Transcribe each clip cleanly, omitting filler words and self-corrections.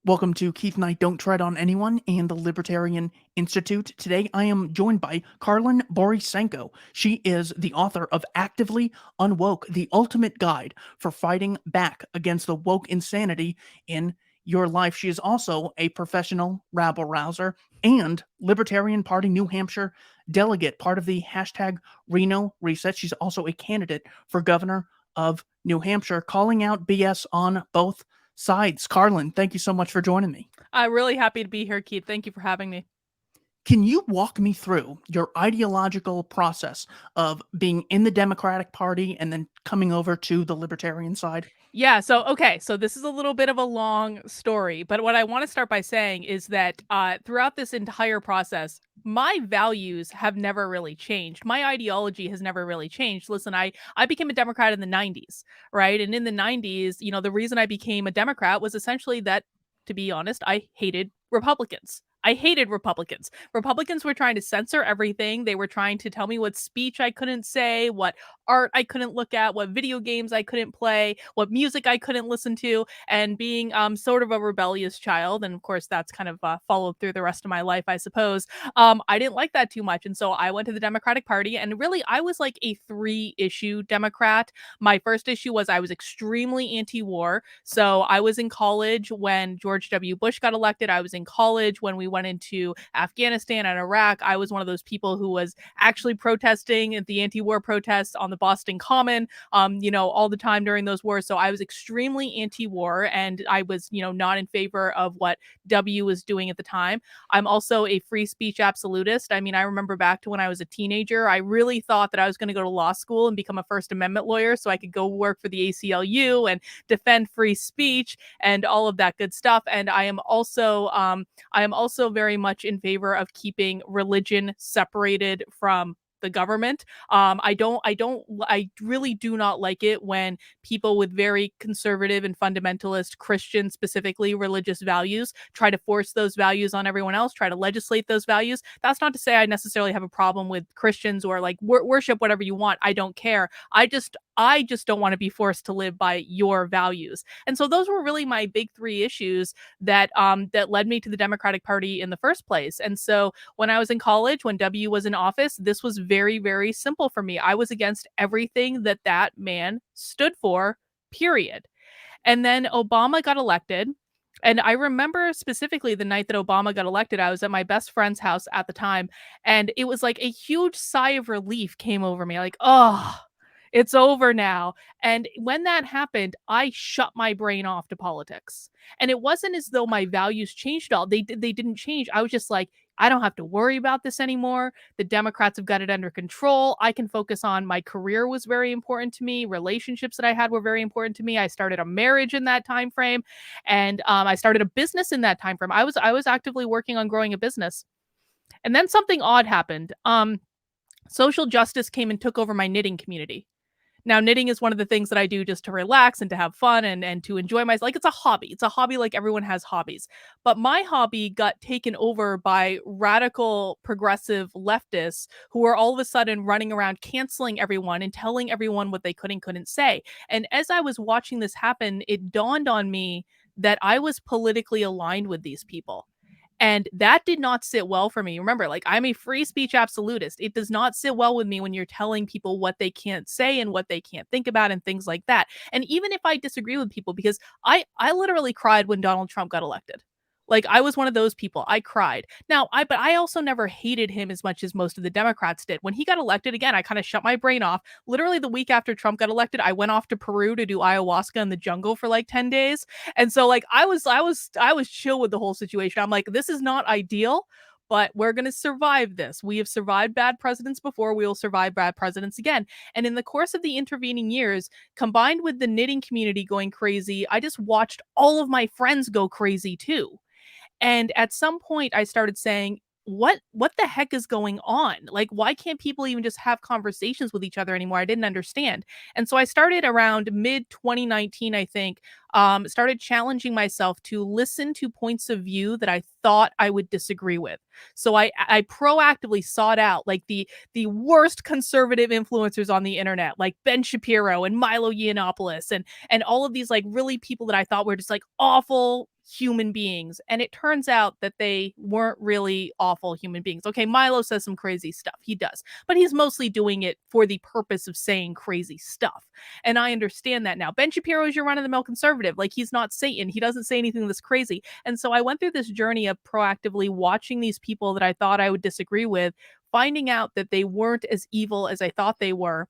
Welcome to Keith Knight Don't Tread on Anyone and the Libertarian Institute. Today I am joined by Karlyn Borysenko. She is the author of Actively Unwoke, the ultimate guide for fighting back against the woke insanity in your life. She is also a professional rabble-rouser and Libertarian Party New Hampshire delegate, part of the hashtag Reno Reset. She's also a candidate for governor of New Hampshire, calling out BS on both sides. Karlyn, thank you so much for joining me. I'm really happy to be here, Keith. Thank you for having me. Can you walk me through your ideological process of being in the Democratic Party and then coming over to the Libertarian side? Yeah, so this is a little bit of a long story, but what I want to start by saying is that throughout this entire process, my values have never really changed. My ideology has never really changed. Listen, I became a Democrat in the 90s, right? And in the 90s, the reason I became a Democrat was essentially that, to be honest, I hated Republicans. I hated Republicans. Republicans were trying to censor everything. They were trying to tell me what speech I couldn't say, what art I couldn't look at, what video games I couldn't play, what music I couldn't listen to. And being sort of a rebellious child, and of course that's kind of followed through the rest of my life, I suppose, I didn't like that too much. And so I went to the Democratic Party, and really I was like a 3-issue Democrat. My first issue was I was extremely anti-war. So I was in college when George W. Bush got elected. I was in college when we went into Afghanistan and Iraq. I was one of those people who was actually protesting at the anti-war protests on the Boston Common, all the time during those wars. So I was extremely anti-war, and I was, not in favor of what W was doing at the time. I'm also a free speech absolutist. I mean, I remember back to when I was a teenager, I really thought that I was going to go to law school and become a First Amendment lawyer so I could go work for the ACLU and defend free speech and all of that good stuff. And I am also very much in favor of keeping religion separated from the government. I really do not like it when people with very conservative and fundamentalist Christian, specifically religious values, try to force those values on everyone else, try to legislate those values. That's not to say I necessarily have a problem with Christians or like worship whatever you want. I don't care. I just don't want to be forced to live by your values. And so those were really my big 3 issues that led me to the Democratic Party in the first place. And so when I was in college, when W was in office, this was very, very simple for me. I was against everything that man stood for, period. And then Obama got elected. And I remember specifically the night that Obama got elected, I was at my best friend's house at the time. And it was like a huge sigh of relief came over me. Like, oh, it's over now. And when that happened, I shut my brain off to politics. And it wasn't as though my values changed at all. They didn't change. I was just like, I don't have to worry about this anymore. The Democrats have got it under control. I can focus on my career was very important to me. Relationships that I had were very important to me. I started a marriage in that time frame, and I started a business in that time frame. I was actively working on growing a business, and then something odd happened. Social justice came and took over my knitting community. Now, knitting is one of the things that I do just to relax and to have fun and to enjoy myself. Like, it's a hobby. It's a hobby like everyone has hobbies. But my hobby got taken over by radical progressive leftists who are all of a sudden running around canceling everyone and telling everyone what they could and couldn't say. And as I was watching this happen, it dawned on me that I was politically aligned with these people. And that did not sit well for me. Remember, like, I'm a free speech absolutist. It does not sit well with me when you're telling people what they can't say and what they can't think about and things like that. And even if I disagree with people, because I literally cried when Donald Trump got elected. Like, I was one of those people. I cried. But I also never hated him as much as most of the Democrats did. When he got elected again, I kind of shut my brain off. Literally the week after Trump got elected, I went off to Peru to do ayahuasca in the jungle for like 10 days. And so like I was chill with the whole situation. I'm like, this is not ideal, but we're going to survive this. We have survived bad presidents before. We will survive bad presidents again. And in the course of the intervening years, combined with the knitting community going crazy, I just watched all of my friends go crazy too. And at some point I started saying, what the heck is going on? Like, why can't people even just have conversations with each other anymore? I didn't understand. And so I started around mid 2019, I think, started challenging myself to listen to points of view that I thought I would disagree with. So I proactively sought out like the worst conservative influencers on the internet, like Ben Shapiro and Milo Yiannopoulos and all of these like really people that I thought were just like awful human beings. And it turns out that they weren't really awful human beings. Okay, Milo says some crazy stuff. He does. But he's mostly doing it for the purpose of saying crazy stuff. And I understand that now. Ben Shapiro is your run of the mill conservative. Like, he's not Satan. He doesn't say anything that's crazy. And so I went through this journey of proactively watching these people that I thought I would disagree with, finding out that they weren't as evil as I thought they were.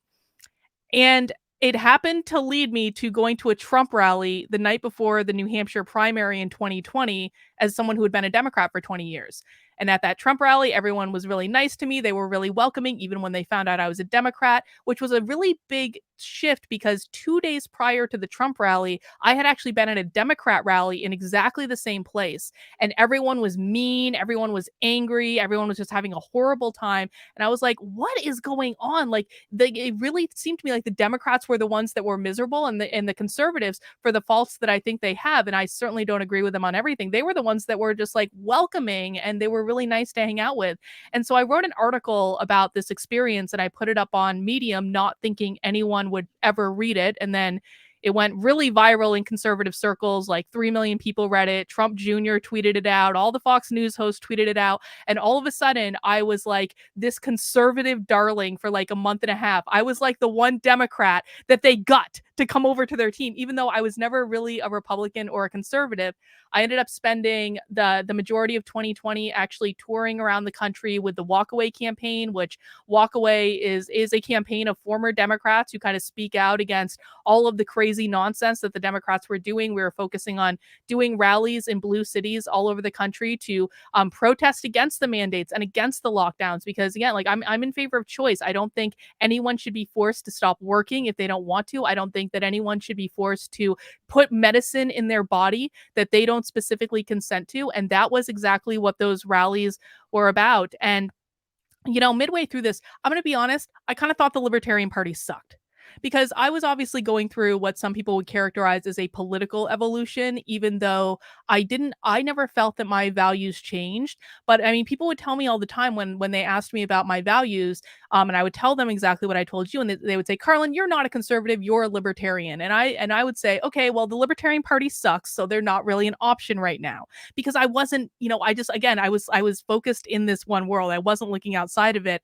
And it happened to lead me to going to a Trump rally the night before the New Hampshire primary in 2020 as someone who had been a Democrat for 20 years. And at that Trump rally, everyone was really nice to me. They were really welcoming, even when they found out I was a Democrat, which was a really big shift because 2 days prior to the Trump rally, I had actually been at a Democrat rally in exactly the same place. And everyone was mean. Everyone was angry. Everyone was just having a horrible time. And I was like, what is going on? Like, it really seemed to me like the Democrats were the ones that were miserable, and the conservatives, for the faults that I think they have, and I certainly don't agree with them on everything, they were the ones that were just like welcoming, and they were really nice to hang out with. And so I wrote an article about this experience and I put it up on Medium, not thinking anyone would ever read it. And then it went really viral in conservative circles. Like 3 million people read it. Trump Jr. tweeted it out. All the Fox News hosts tweeted it out. And all of a sudden, I was like this conservative darling for like a month and a half. I was like the one Democrat that they got to come over to their team, even though I was never really a Republican or a conservative. I ended up spending the majority of 2020 actually touring around the country with the Walkaway campaign, which Walkaway is a campaign of former Democrats who kind of speak out against all of the crazy nonsense that the Democrats were doing. We were focusing on doing rallies in blue cities all over the country to protest against the mandates and against the lockdowns. Because again, like I'm in favor of choice. I don't think anyone should be forced to stop working if they don't want to. I don't think that anyone should be forced to put medicine in their body that they don't specifically consent to. And that was exactly what those rallies were about. And midway through this, I'm going to be honest, I kind of thought the Libertarian Party sucked, because I was obviously going through what some people would characterize as a political evolution, even though I never felt that my values changed. But I mean, people would tell me all the time when they asked me about my values, and I would tell them exactly what I told you, and they would say, Karlyn, you're not a conservative, you're a libertarian. And I would say, okay, well, the Libertarian Party sucks, so they're not really an option right now. Because I wasn't, I was focused in this one world. I wasn't looking outside of it.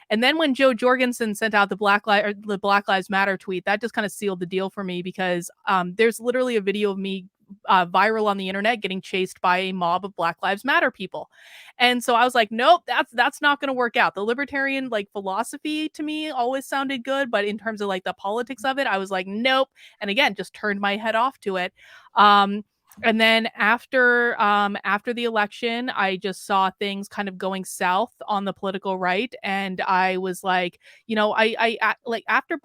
And then when Joe Jorgensen sent out the Black Lives Matter tweet, that just kind of sealed the deal for me, because there's literally a video of me viral on the internet getting chased by a mob of Black Lives Matter people. And so I was like, nope, that's not going to work out. The libertarian like philosophy to me always sounded good, but in terms of like the politics of it, I was like, nope. And again, just turned my head off to it. And then after the election, I just saw things kind of going south on the political right, and I was like, I like after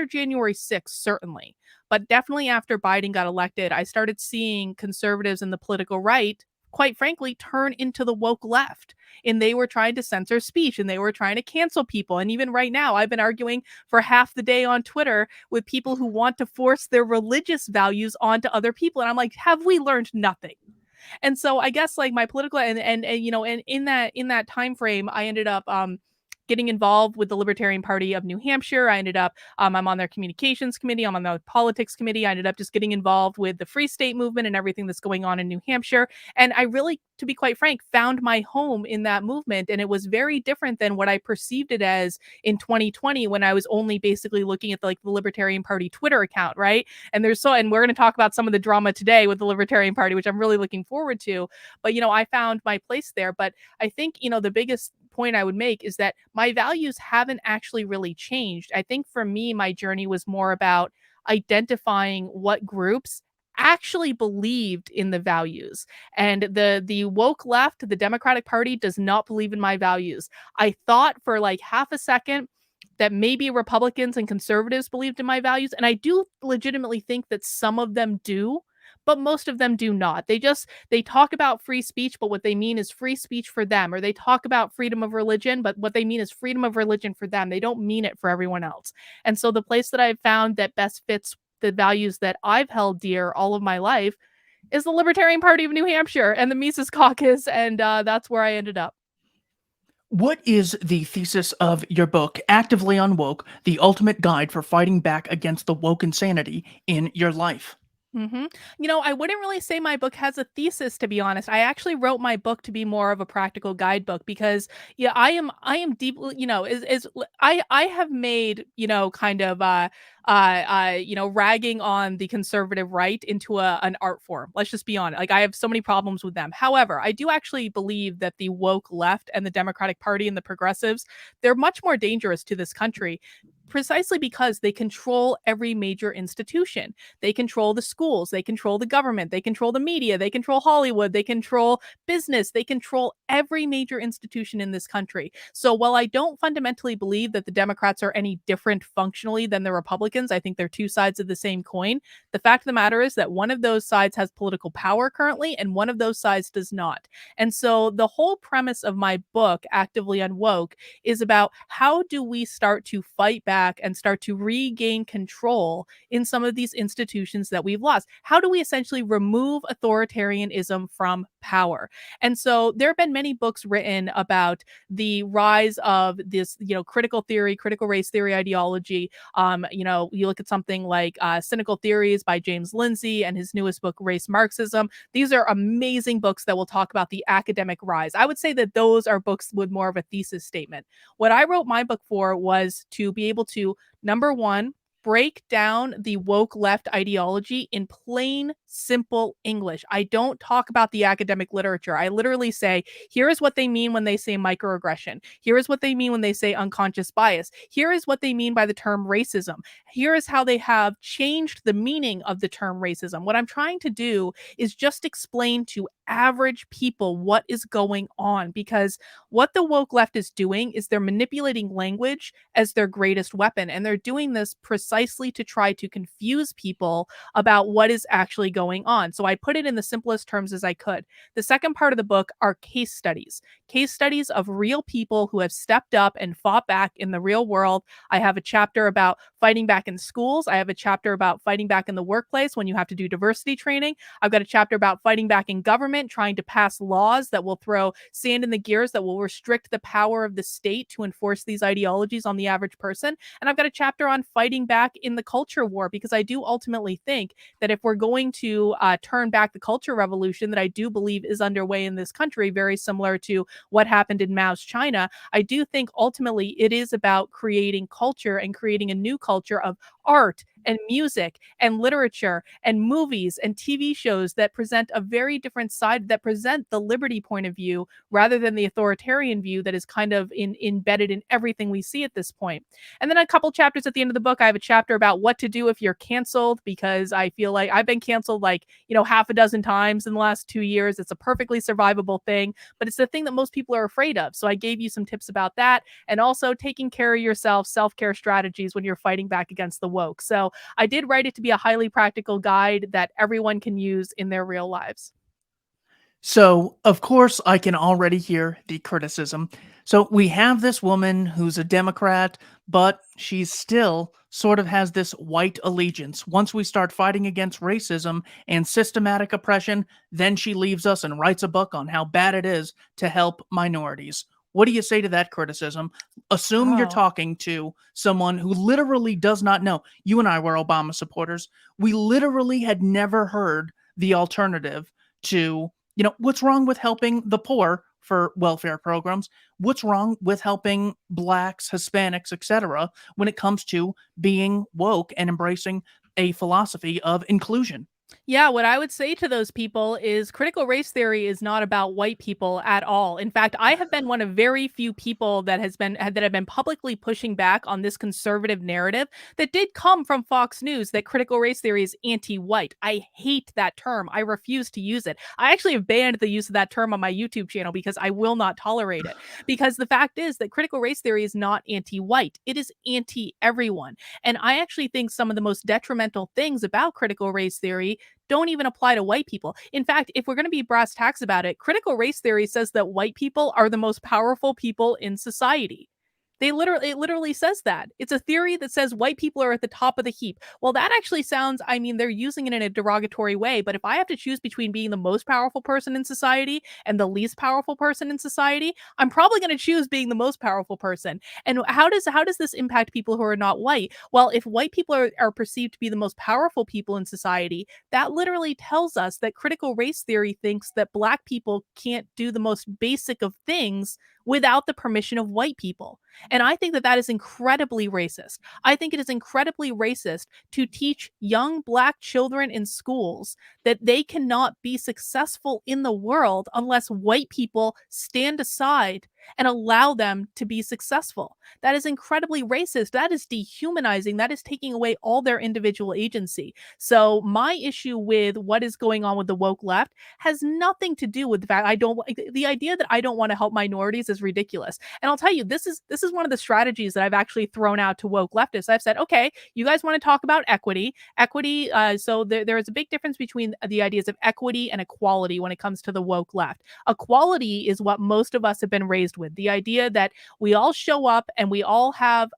January 6th, certainly, but definitely after Biden got elected, I started seeing conservatives in the political right, quite frankly, turn into the woke left. And they were trying to censor speech, and they were trying to cancel people. And even right now, I've been arguing for half the day on Twitter with people who want to force their religious values onto other people. And I'm like, have we learned nothing? And so I guess like my political and in that time frame, I ended up getting involved with the Libertarian Party of New Hampshire. I ended up I'm on their communications committee. I'm on the politics committee. I ended up just getting involved with the Free State movement and everything that's going on in New Hampshire. And I really, to be quite frank, found my home in that movement. And it was very different than what I perceived it as in 2020, when I was only basically looking at the Libertarian Party Twitter account, right? And and we're going to talk about some of the drama today with the Libertarian Party, which I'm really looking forward to. But I found my place there. But I think the biggest point I would make is that my values haven't actually really changed. I think for me, my journey was more about identifying what groups actually believed in the values. And the woke left, the Democratic Party, does not believe in my values. I thought for like half a second that maybe Republicans and conservatives believed in my values, and I do legitimately think that some of them do, but most of them do not. They talk about free speech, but what they mean is free speech for them. Or they talk about freedom of religion, but what they mean is freedom of religion for them. They don't mean it for everyone else. And so the place that I've found that best fits the values that I've held dear all of my life is the Libertarian Party of New Hampshire and the Mises Caucus, and that's where I ended up. What is the thesis of your book, Actively Unwoke, The Ultimate Guide for Fighting Back Against the Woke Insanity in Your Life? Mhm. I wouldn't really say my book has a thesis, to be honest. I actually wrote my book to be more of a practical guidebook because, yeah, I am deeply, I have made, kind of ragging on the conservative right into an art form. Let's just be honest. Like, I have so many problems with them. However, I do actually believe that the woke left and the Democratic Party and the progressives, they're much more dangerous to this country precisely because they control every major institution. They control the schools, they control the government, they control the media, they control Hollywood, they control business, they control every major institution in this country. So while I don't fundamentally believe that the Democrats are any different functionally than the Republicans, I think they're two sides of the same coin. The fact of the matter is that one of those sides has political power currently and one of those sides does not. And so the whole premise of my book, Actively Unwoke, is about how do we start to fight back and start to regain control in some of these institutions that we've lost? How do we essentially remove authoritarianism from power? And so there have been many books written about the rise of this, critical theory, critical race theory ideology. You look at something like Cynical Theories by James Lindsay and his newest book, Race Marxism. These are amazing books that will talk about the academic rise. I would say that those are books with more of a thesis statement. What I wrote my book for was to be able to, number one, break down the woke left ideology in plain, simple English. I don't talk about the academic literature. I literally say, here is what they mean when they say microaggression. Here is what they mean when they say unconscious bias. Here is what they mean by the term racism. Here is how they have changed the meaning of the term racism. What I'm trying to do is just explain to average people what is going on, because what the woke left is doing is they're manipulating language as their greatest weapon. And they're doing this precisely to try to confuse people about what is actually going on. So I put it in the simplest terms as I could. The second part of the book are case studies of real people who have stepped up and fought back in the real world. I have a chapter about fighting back in schools. I have a chapter about fighting back in the workplace when you have to do diversity training. I've got a chapter about fighting back in government, trying to pass laws that will throw sand in the gears, that will restrict the power of the state to enforce these ideologies on the average person. And I've got a chapter on fighting back in the culture war, because I do ultimately think that if we're going to turn back the culture revolution that I do believe is underway in this country, very similar to what happened in Mao's China, I do think ultimately it is about creating culture and creating a new culture of art and music and literature and movies and TV shows that present a very different side, that present the liberty point of view rather than the authoritarian view that is kind of embedded in everything we see at this point. And then a couple chapters at the end of the book, I have a chapter about what to do if you're canceled, because I feel like I've been canceled like, half a dozen times in the last 2 years. It's a perfectly survivable thing, but it's the thing that most people are afraid of. So I gave you some tips about that, and also taking care of yourself, self-care strategies when you're fighting back against the woke. So I did write it to be a highly practical guide that everyone can use in their real lives. So, of course, I can already hear the criticism. So, we have this woman who's a Democrat, but she still sort of has this white allegiance. Once we start fighting against racism and systematic oppression, then she leaves us and writes a book on how bad it is to help minorities. What do you say to that criticism? Assume you're Oh. talking to someone who literally does not know. You and I were Obama supporters. We literally had never heard the alternative to, what's wrong with helping the poor for welfare programs? What's wrong with helping blacks, Hispanics, etc. when it comes to being woke and embracing a philosophy of inclusion? Yeah, what I would say to those people is critical race theory is not about white people at all. In fact, I have been one of very few people that have been publicly pushing back on this conservative narrative that did come from Fox News, that critical race theory is anti-white. I hate that term. I refuse to use it. I actually have banned the use of that term on my YouTube channel because I will not tolerate it. Because the fact is that critical race theory is not anti-white. It is anti-everyone. And I actually think some of the most detrimental things about critical race theory don't even apply to white people. In fact, if we're going to be brass tacks about it, critical race theory says that white people are the most powerful people in society. It literally says that. It's a theory that says white people are at the top of the heap. Well, that actually sounds, I mean, they're using it in a derogatory way, but if I have to choose between being the most powerful person in society and the least powerful person in society, I'm probably going to choose being the most powerful person. And how does this impact people who are not white? Well, if white people are perceived to be the most powerful people in society, that literally tells us that critical race theory thinks that black people can't do the most basic of things without the permission of white people. And I think that that is incredibly racist. I think it is incredibly racist to teach young black children in schools that they cannot be successful in the world unless white people stand aside and allow them to be successful. That is incredibly racist. That is dehumanizing. That is taking away all their individual agency. So my issue with what is going on with the woke left has nothing to do with the fact I don't the idea that I don't want to help minorities is ridiculous. And I'll tell you, this is one of the strategies that I've actually thrown out to woke leftists. I've said, okay, you guys want to talk about equity. Equity, so there is a big difference between the ideas of equity and equality when it comes to the woke left. Equality is what most of us have been raised with. The idea that we all show up and we all have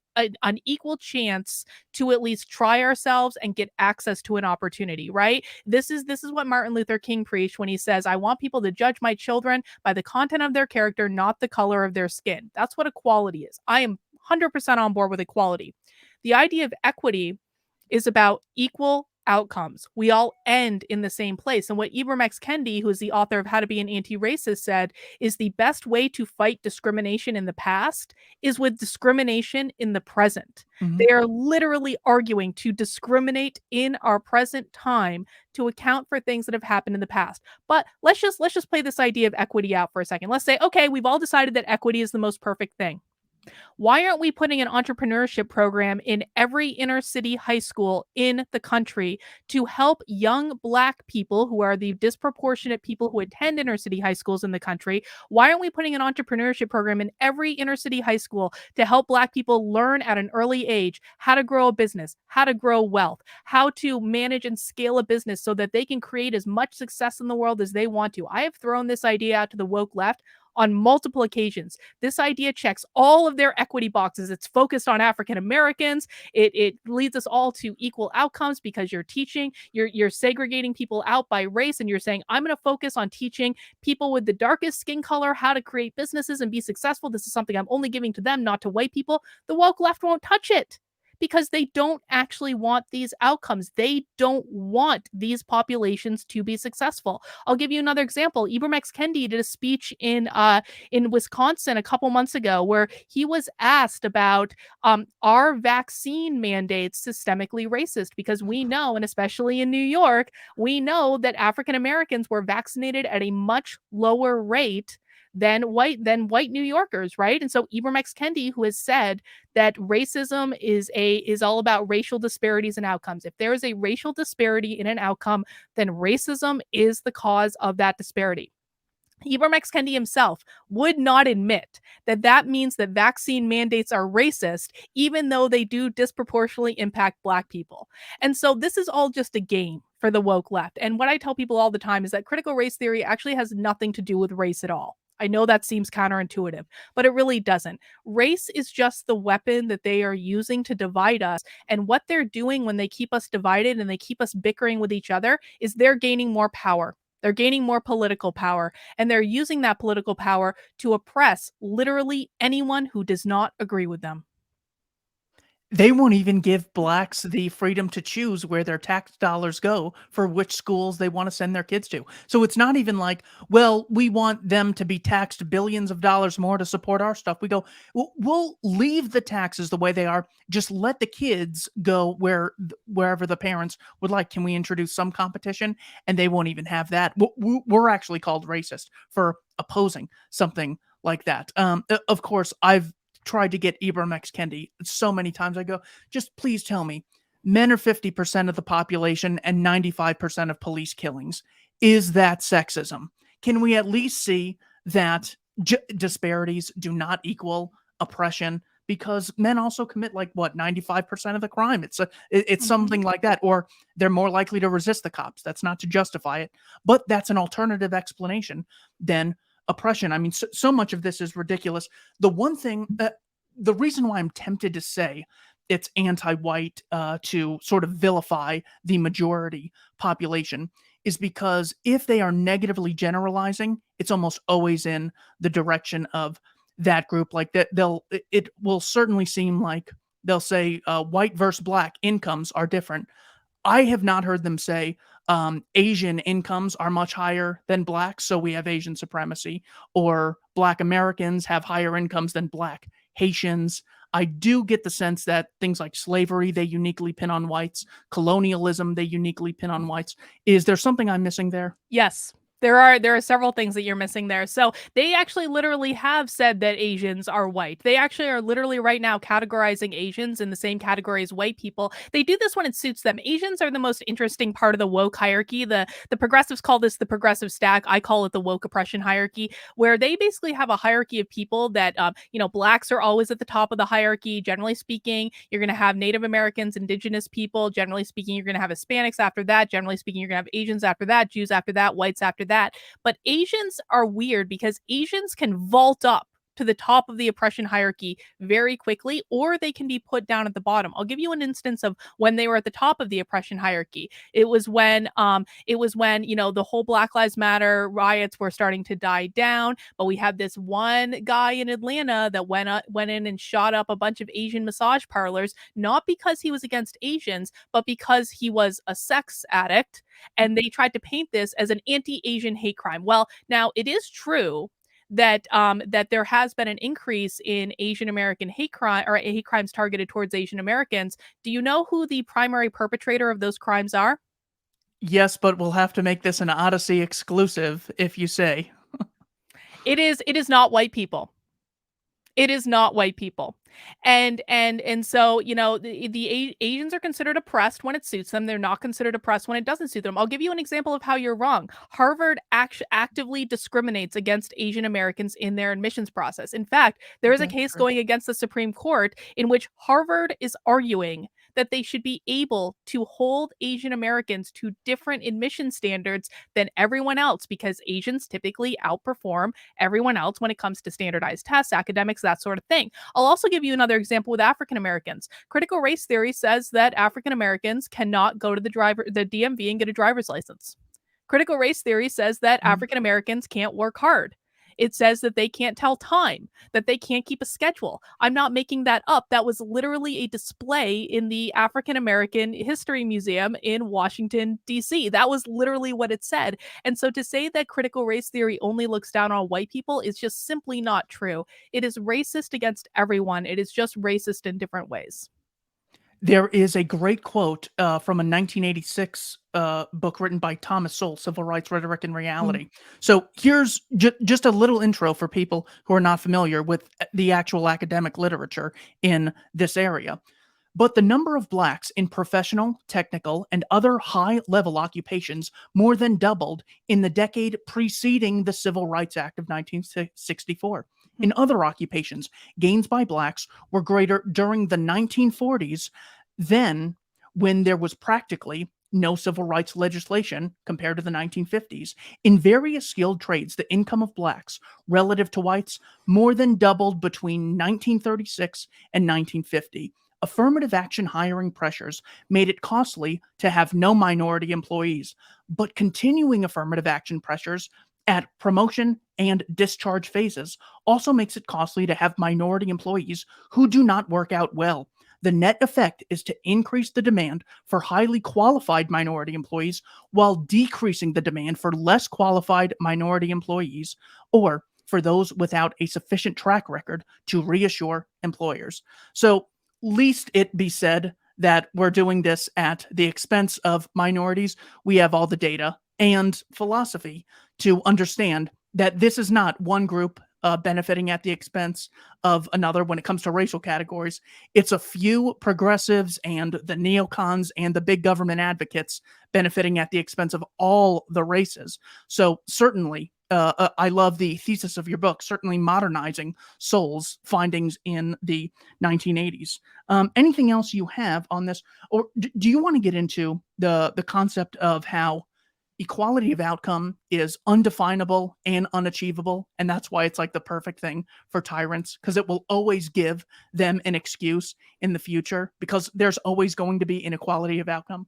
an equal chance to at least try ourselves and get access to an opportunity, right? This is what Martin Luther King preached when he says, I want people to judge my children by the content of their character, not the color of their skin. That's what equality is. I am 100% on board with equality. The idea of equity is about equal outcomes. We all end in the same place. And what Ibram X. Kendi, who is the author of How to Be an Anti-Racist, said is the best way to fight discrimination in the past is with discrimination in the present. Mhm. They are literally arguing to discriminate in our present time to account for things that have happened in the past. But let's just play this idea of equity out for a second. Let's say, okay, we've all decided that equity is the most perfect thing. Why aren't we putting an entrepreneurship program in every inner city high school in the country to help young black people who are the disproportionate people who attend inner city high schools in the country? Why aren't we putting an entrepreneurship program in every inner city high school to help black people learn at an early age how to grow a business, how to grow wealth, how to manage and scale a business so that they can create as much success in the world as they want to? I have thrown this idea out to the woke left on multiple occasions. This idea checks all of their equity boxes. It's focused on African Americans. It leads us all to equal outcomes because you're segregating people out by race, and you're saying, I'm going to focus on teaching people with the darkest skin color how to create businesses and be successful. This is something I'm only giving to them, not to white people. The woke left won't touch it, because they don't actually want these outcomes. They don't want these populations to be successful. I'll give you another example. Ibram X. Kendi did a speech in Wisconsin a couple months ago where he was asked about are vaccine mandates systemically racist? Because we know, and especially in New York, we know that African Americans were vaccinated at a much lower rate than white New Yorkers, right? And so Ibram X. Kendi, who has said that racism is all about racial disparities and outcomes. If there is a racial disparity in an outcome, then racism is the cause of that disparity. Ibram X. Kendi himself would not admit that that means that vaccine mandates are racist, even though they do disproportionately impact Black people. And so this is all just a game for the woke left. And what I tell people all the time is that critical race theory actually has nothing to do with race at all. I know that seems counterintuitive, but it really doesn't. Race is just the weapon that they are using to divide us. And what they're doing when they keep us divided and they keep us bickering with each other is they're gaining more power. They're gaining more political power, and they're using that political power to oppress literally anyone who does not agree with them. They won't even give blacks the freedom to choose where their tax dollars go for which schools they want to send their kids to. So it's not even like, well, we want them to be taxed billions of dollars more to support our stuff. We go, we'll leave the taxes the way they are. Just let the kids go wherever the parents would like. Can we introduce some competition? And they won't even have that. We're actually called racist for opposing something like that. Of course, I've tried to get Ibram X. Kendi so many times. I go, just please tell me, men are 50% of the population and 95% of police killings. Is that sexism? Can we at least see that disparities do not equal oppression? Because men also commit 95% of the crime. It's Mhm. something like that, or they're more likely to resist the cops. That's not to justify it, but that's an alternative explanation than oppression. I mean, so much of this is ridiculous. The one thing the reason why I'm tempted to say it's anti-white to sort of vilify the majority population is because if they are negatively generalizing, it's almost always in the direction of that group. Like that, it will certainly seem like they'll say white versus black incomes are different. I have not heard them say Asian incomes are much higher than black, so we have Asian supremacy, or black Americans have higher incomes than black Haitians. I do get the sense that things like slavery, they uniquely pin on whites, colonialism, they uniquely pin on whites. Is there something I'm missing there? Yes. There are several things that you're missing there. So they actually literally have said that Asians are white. They actually are literally right now categorizing Asians in the same category as white people. They do this when it suits them. Asians are the most interesting part of the woke hierarchy. The progressives call this the progressive stack. I call it the woke oppression hierarchy, where they basically have a hierarchy of people that blacks are always at the top of the hierarchy. Generally speaking, you're going to have Native Americans, indigenous people. Generally speaking, you're going to have Hispanics after that. Generally speaking, you're going to have Asians after that, Jews after that, whites after that. But Asians are weird because Asians can vault up to the top of the oppression hierarchy very quickly, or they can be put down at the bottom. I'll give you an instance of when they were at the top of the oppression hierarchy. It was when the whole Black Lives Matter riots were starting to die down, but we had this one guy in Atlanta that went in and shot up a bunch of Asian massage parlors, not because he was against Asians, but because he was a sex addict, and they tried to paint this as an anti-Asian hate crime. Well, now it is true that there has been an increase in Asian American hate crime or hate crimes targeted towards Asian Americans. Do you know who the primary perpetrator of those crimes are? Yes, but we'll have to make this an Odyssey exclusive if you say. It is not white people. It is not white people. And so, the Asians are considered oppressed when it suits them. They're not considered oppressed when it doesn't suit them. I'll give you an example of how you're wrong. Harvard actively discriminates against Asian Americans in their admissions process. In fact, there is a That's case true. going against the Supreme Court in which Harvard is arguing that they should be able to hold Asian Americans to different admission standards than everyone else because Asians typically outperform everyone else when it comes to standardized tests, academics, that sort of thing. I'll also give you another example with African Americans. Critical race theory says that African Americans cannot go to the DMV and get a driver's license. Critical race theory says that Mhm. African Americans can't work hard. It says that they can't tell time, that they can't keep a schedule. I'm not making that up. That was literally a display in the African American History Museum in Washington, D.C. That was literally what it said. And so to say that critical race theory only looks down on white people is just simply not true. It is racist against everyone. It is just racist in different ways. There is a great quote from a 1986 book written by Thomas Sowell, Civil Rights, Rhetoric, and Mm. Reality. So here's just a little intro for people who are not familiar with the actual academic literature in this area. But the number of blacks in professional, technical, and other high level occupations more than doubled in the decade preceding the Civil Rights Act of 1964. In other occupations, gains by blacks were greater during the 1940s than when there was practically no civil rights legislation compared to the 1950s. In various skilled trades, the income of blacks relative to whites more than doubled between 1936 and 1950. Affirmative action hiring pressures made it costly to have no minority employees, but continuing affirmative action pressures at promotion and discharge phases also makes it costly to have minority employees who do not work out well. The net effect is to increase the demand for highly qualified minority employees while decreasing the demand for less qualified minority employees or for those without a sufficient track record to reassure employers. So, least it be said that we're doing this at the expense of minorities. We have all the data and philosophy to understand that this is not one group benefiting at the expense of another when it comes to racial categories. It's a few progressives and the neocons and the big government advocates benefiting at the expense of all the races. So certainly, I love the thesis of your book, certainly modernizing Sowell's findings in the 1980s. Anything else you have on this? Or do you want to get into the concept of how equality of outcome is undefinable and unachievable, and that's why it's like the perfect thing for tyrants, because it will always give them an excuse in the future, because there's always going to be inequality of outcome.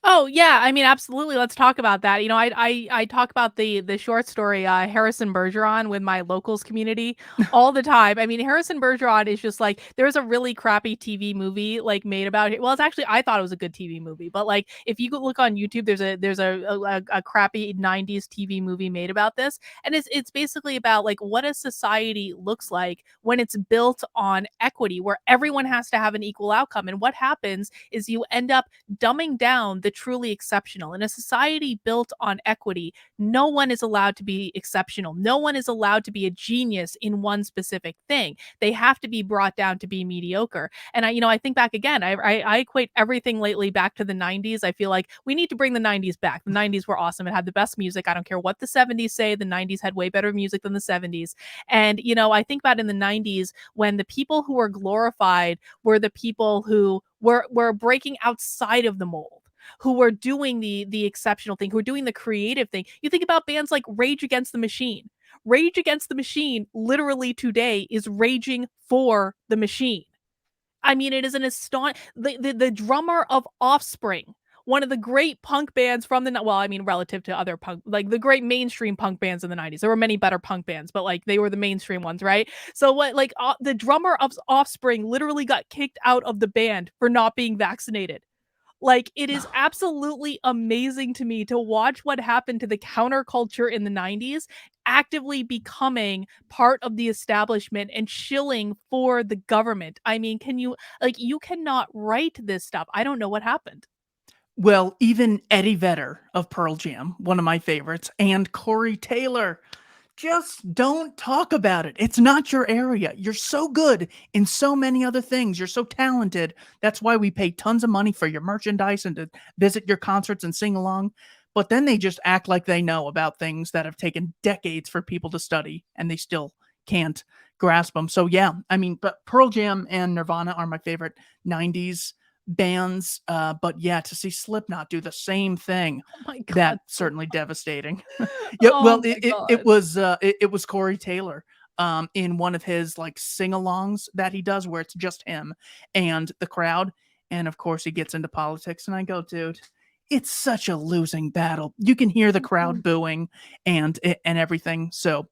Oh, yeah, I mean, absolutely, let's talk about that. I talk about the short story, Harrison Bergeron with my locals community all the time. I mean, Harrison Bergeron is just like there's a really crappy TV movie, like, made about it. Well, it's actually I thought it was a good TV movie, but, like, if you go look on YouTube, there's a crappy '90s TV movie made about this, and it's basically about, like, what a society looks like when it's built on equity, where everyone has to have an equal outcome, and what happens is you end up dumbing down the truly exceptional. In a society built on equity, no one is allowed to be exceptional. No one is allowed to be a genius in one specific thing. They have to be brought down to be mediocre. And I think back again. I equate everything lately back to the '90s. I feel like we need to bring the '90s back. The '90s were awesome. It had the best music. I don't care what the '70s say. The '90s had way better music than the '70s. And I think about in the '90s when the people who were glorified were the people who were breaking outside of the mold, who were doing the exceptional thing, who were doing the creative thing. You think about bands like Rage Against the Machine. Rage Against the Machine literally today is raging for the machine. I mean, it is an the drummer of Offspring, one of the great punk bands from well, I mean, relative to other punk, like the great mainstream punk bands in the '90s. There were many better punk bands, but like they were the mainstream ones, right? So what, like the drummer of Offspring literally got kicked out of the band for not being vaccinated. Like, it is absolutely amazing to me to watch what happened to the counterculture in the '90s actively becoming part of the establishment and shilling for the government. I mean, you cannot write this stuff. I don't know what happened. Well, even Eddie Vedder of Pearl Jam, one of my favorites, and Corey Taylor, just don't talk about it. It's not your area. You're so good in so many other things. You're so talented. That's why we pay tons of money for your merchandise and to visit your concerts and sing along. But then they just act like they know about things that have taken decades for people to study, and they still can't grasp them. So yeah, I mean, but Pearl Jam and Nirvana are my favorite '90s bands. But yeah, to see Slipknot do the same thing, Oh my god, that's so certainly devastating. Yeah, oh well, my it god. was, it was Corey Taylor, in one of his, like, sing-alongs that he does where it's just him and the crowd, and, of course, he gets into politics, and I go, "Dude, it's such a losing battle." You can hear the crowd Mhm. booing and everything, so,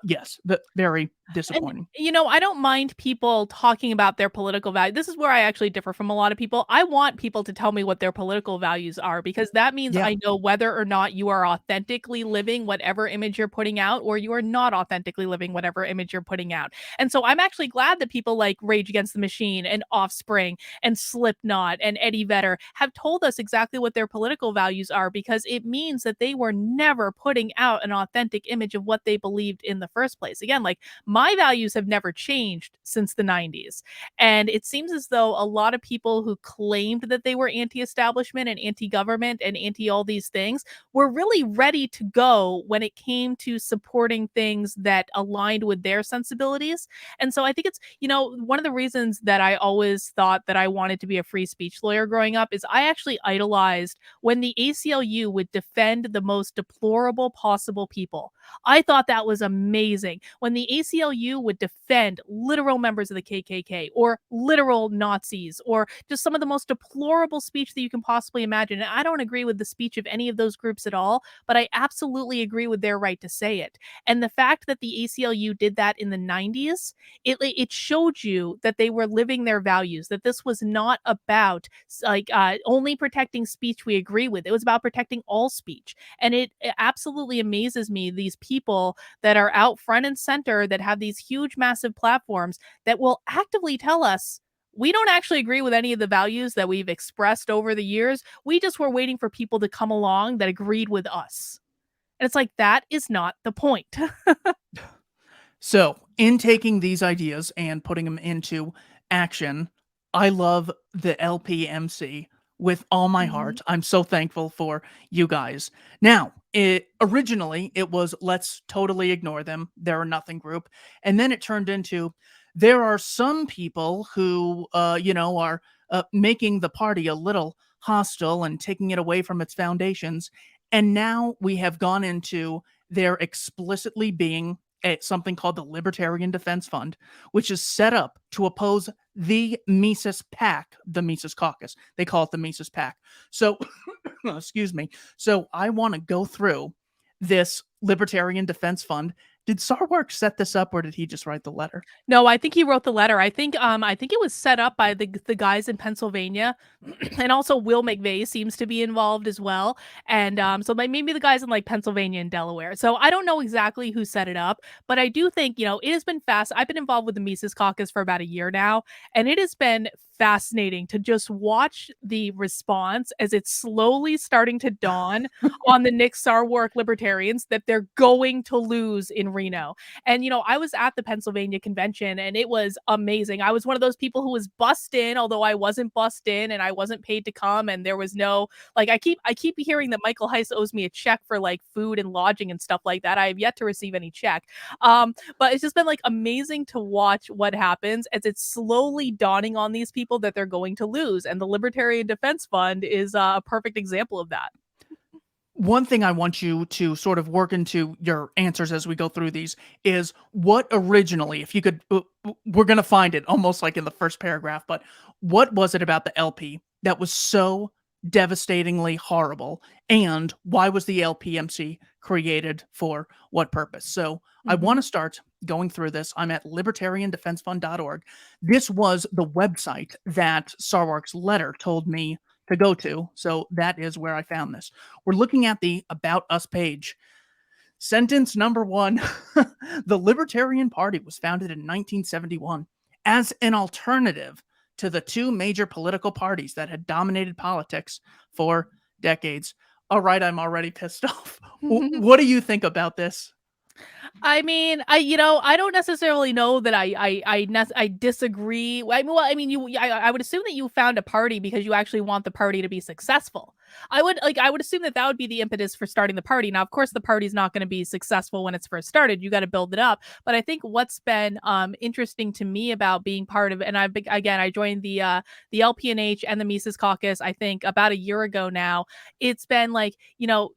yes, very And, disappointing. I don't mind people talking about their political value. This is where I actually differ from a lot of people. I want people to tell me what their political values are because that means Yeah. I know whether or not you are authentically living whatever image you're putting out or you are not authentically living whatever image you're putting out. And so I'm actually glad that people like Rage Against the Machine and Offspring and Slipknot and Eddie Vedder have told us exactly what their political values are because it means that they were never putting out an authentic image of what they believed in the first place. Again, like my values have never changed since the '90s. And it seems as though a lot of people who claimed that they were anti establishment and anti government and anti all these things were really ready to go when it came to supporting things that aligned with their sensibilities. And so I think it's, one of the reasons that I always thought that I wanted to be a free speech lawyer growing up is I actually idolized when the ACLU would defend the most deplorable possible people. I thought that was amazing when the ACLU would defend literal members of the KKK or literal Nazis or just some of the most deplorable speech that you can possibly imagine. And I don't agree with the speech of any of those groups at all, but I absolutely agree with their right to say it. And the fact that the ACLU did that in the '90s, it showed you that they were living their values, that this was not about only protecting speech we agree with. It was about protecting all speech. And it absolutely amazes me, these people that are out front and center that have these huge, massive platforms that will actively tell us we don't actually agree with any of the values that we've expressed over the years. We just were waiting for people to come along that agreed with us. And it's like, that is not the point. So, in taking these ideas and putting them into action, I love the LPMC with all my Mhm. heart. I'm so thankful for you guys. Now, originally it was let's totally ignore them. They're a nothing group, and then it turned into there are some people who, are making the party a little hostile and taking it away from its foundations. And now we have gone into there explicitly being something called the Libertarian Defense Fund, which is set up to oppose the Mises PAC, the Mises Caucus. They call it the Mises PAC. So, excuse me. So I want to go through this Libertarian Defense Fund. Did Sarwark set this up, or did he just write the letter? No, I think he wrote the letter. I think it was set up by the guys in Pennsylvania, and also Will McVeigh seems to be involved as well. And so like maybe the guys in like Pennsylvania and Delaware. So I don't know exactly who set it up, but I do think it has been fast. I've been involved with the Mises Caucus for about a year now, and it has been fascinating to just watch the response as it's slowly starting to dawn on the Nick Sarwark libertarians that they're going to lose in Reno. And, I was at the Pennsylvania convention and it was amazing. I was one of those people who was bussed in, although I wasn't bussed in and I wasn't paid to come. And there was no, like, I keep hearing that Michael Heiss owes me a check for like food and lodging and stuff like that. I have yet to receive any check. But it's just been like amazing to watch what happens as it's slowly dawning on these people that they're going to lose. And the Libertarian Defense Fund is a perfect example of that. One thing I want you to sort of work into your answers as we go through these is what originally, if you could, we're going to find it almost like in the first paragraph, but what was it about the LP that was so devastatingly horrible? And why was the LPMC created for what purpose? So I want to start going through this. I'm at libertariandefensefund.org. This was the website that Sarwark's letter told me to go to. So that is where I found this. We're looking at the About Us page. Sentence number 1. The Libertarian Party was founded in 1971 as an alternative to the two major political parties that had dominated politics for decades. All right, I'm already pissed off. What do you think about this? I mean, I don't necessarily know that I disagree. I mean, I would assume that you found a party because you actually want the party to be successful. I would assume that would be the impetus for starting the party. Now, of course, the party's not going to be successful when it's first started. You got to build it up. But I think what's been interesting to me about being part of, and I joined the LPNH and the Mises Caucus, I think about a year ago now. It's been like,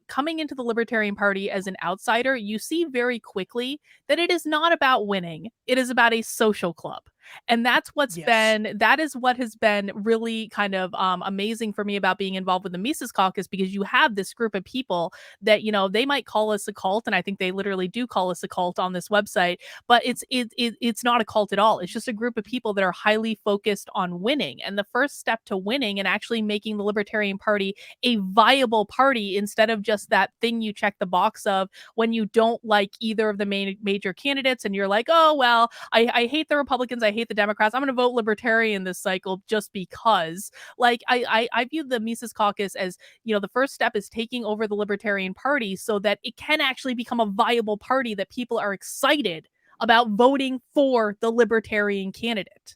coming into the Libertarian Party as an outsider, you see very quickly that it is not about winning. It is about a social club. And that is what has been really kind of amazing for me about being involved with the Mises Caucus, because you have this group of people that, they might call us a cult. And I think they literally do call us a cult on this website, but it's not a cult at all. It's just a group of people that are highly focused on winning. And the first step to winning and actually making the Libertarian Party a viable party, instead of just that thing you check the box of when you don't like either of the major candidates and you're like, oh, well, I hate the Republicans, I hate the Democrats, I'm going to vote Libertarian this cycle just because. Like, I view the Mises Caucus as, the first step is taking over the Libertarian Party so that it can actually become a viable party that people are excited about voting for the Libertarian candidate.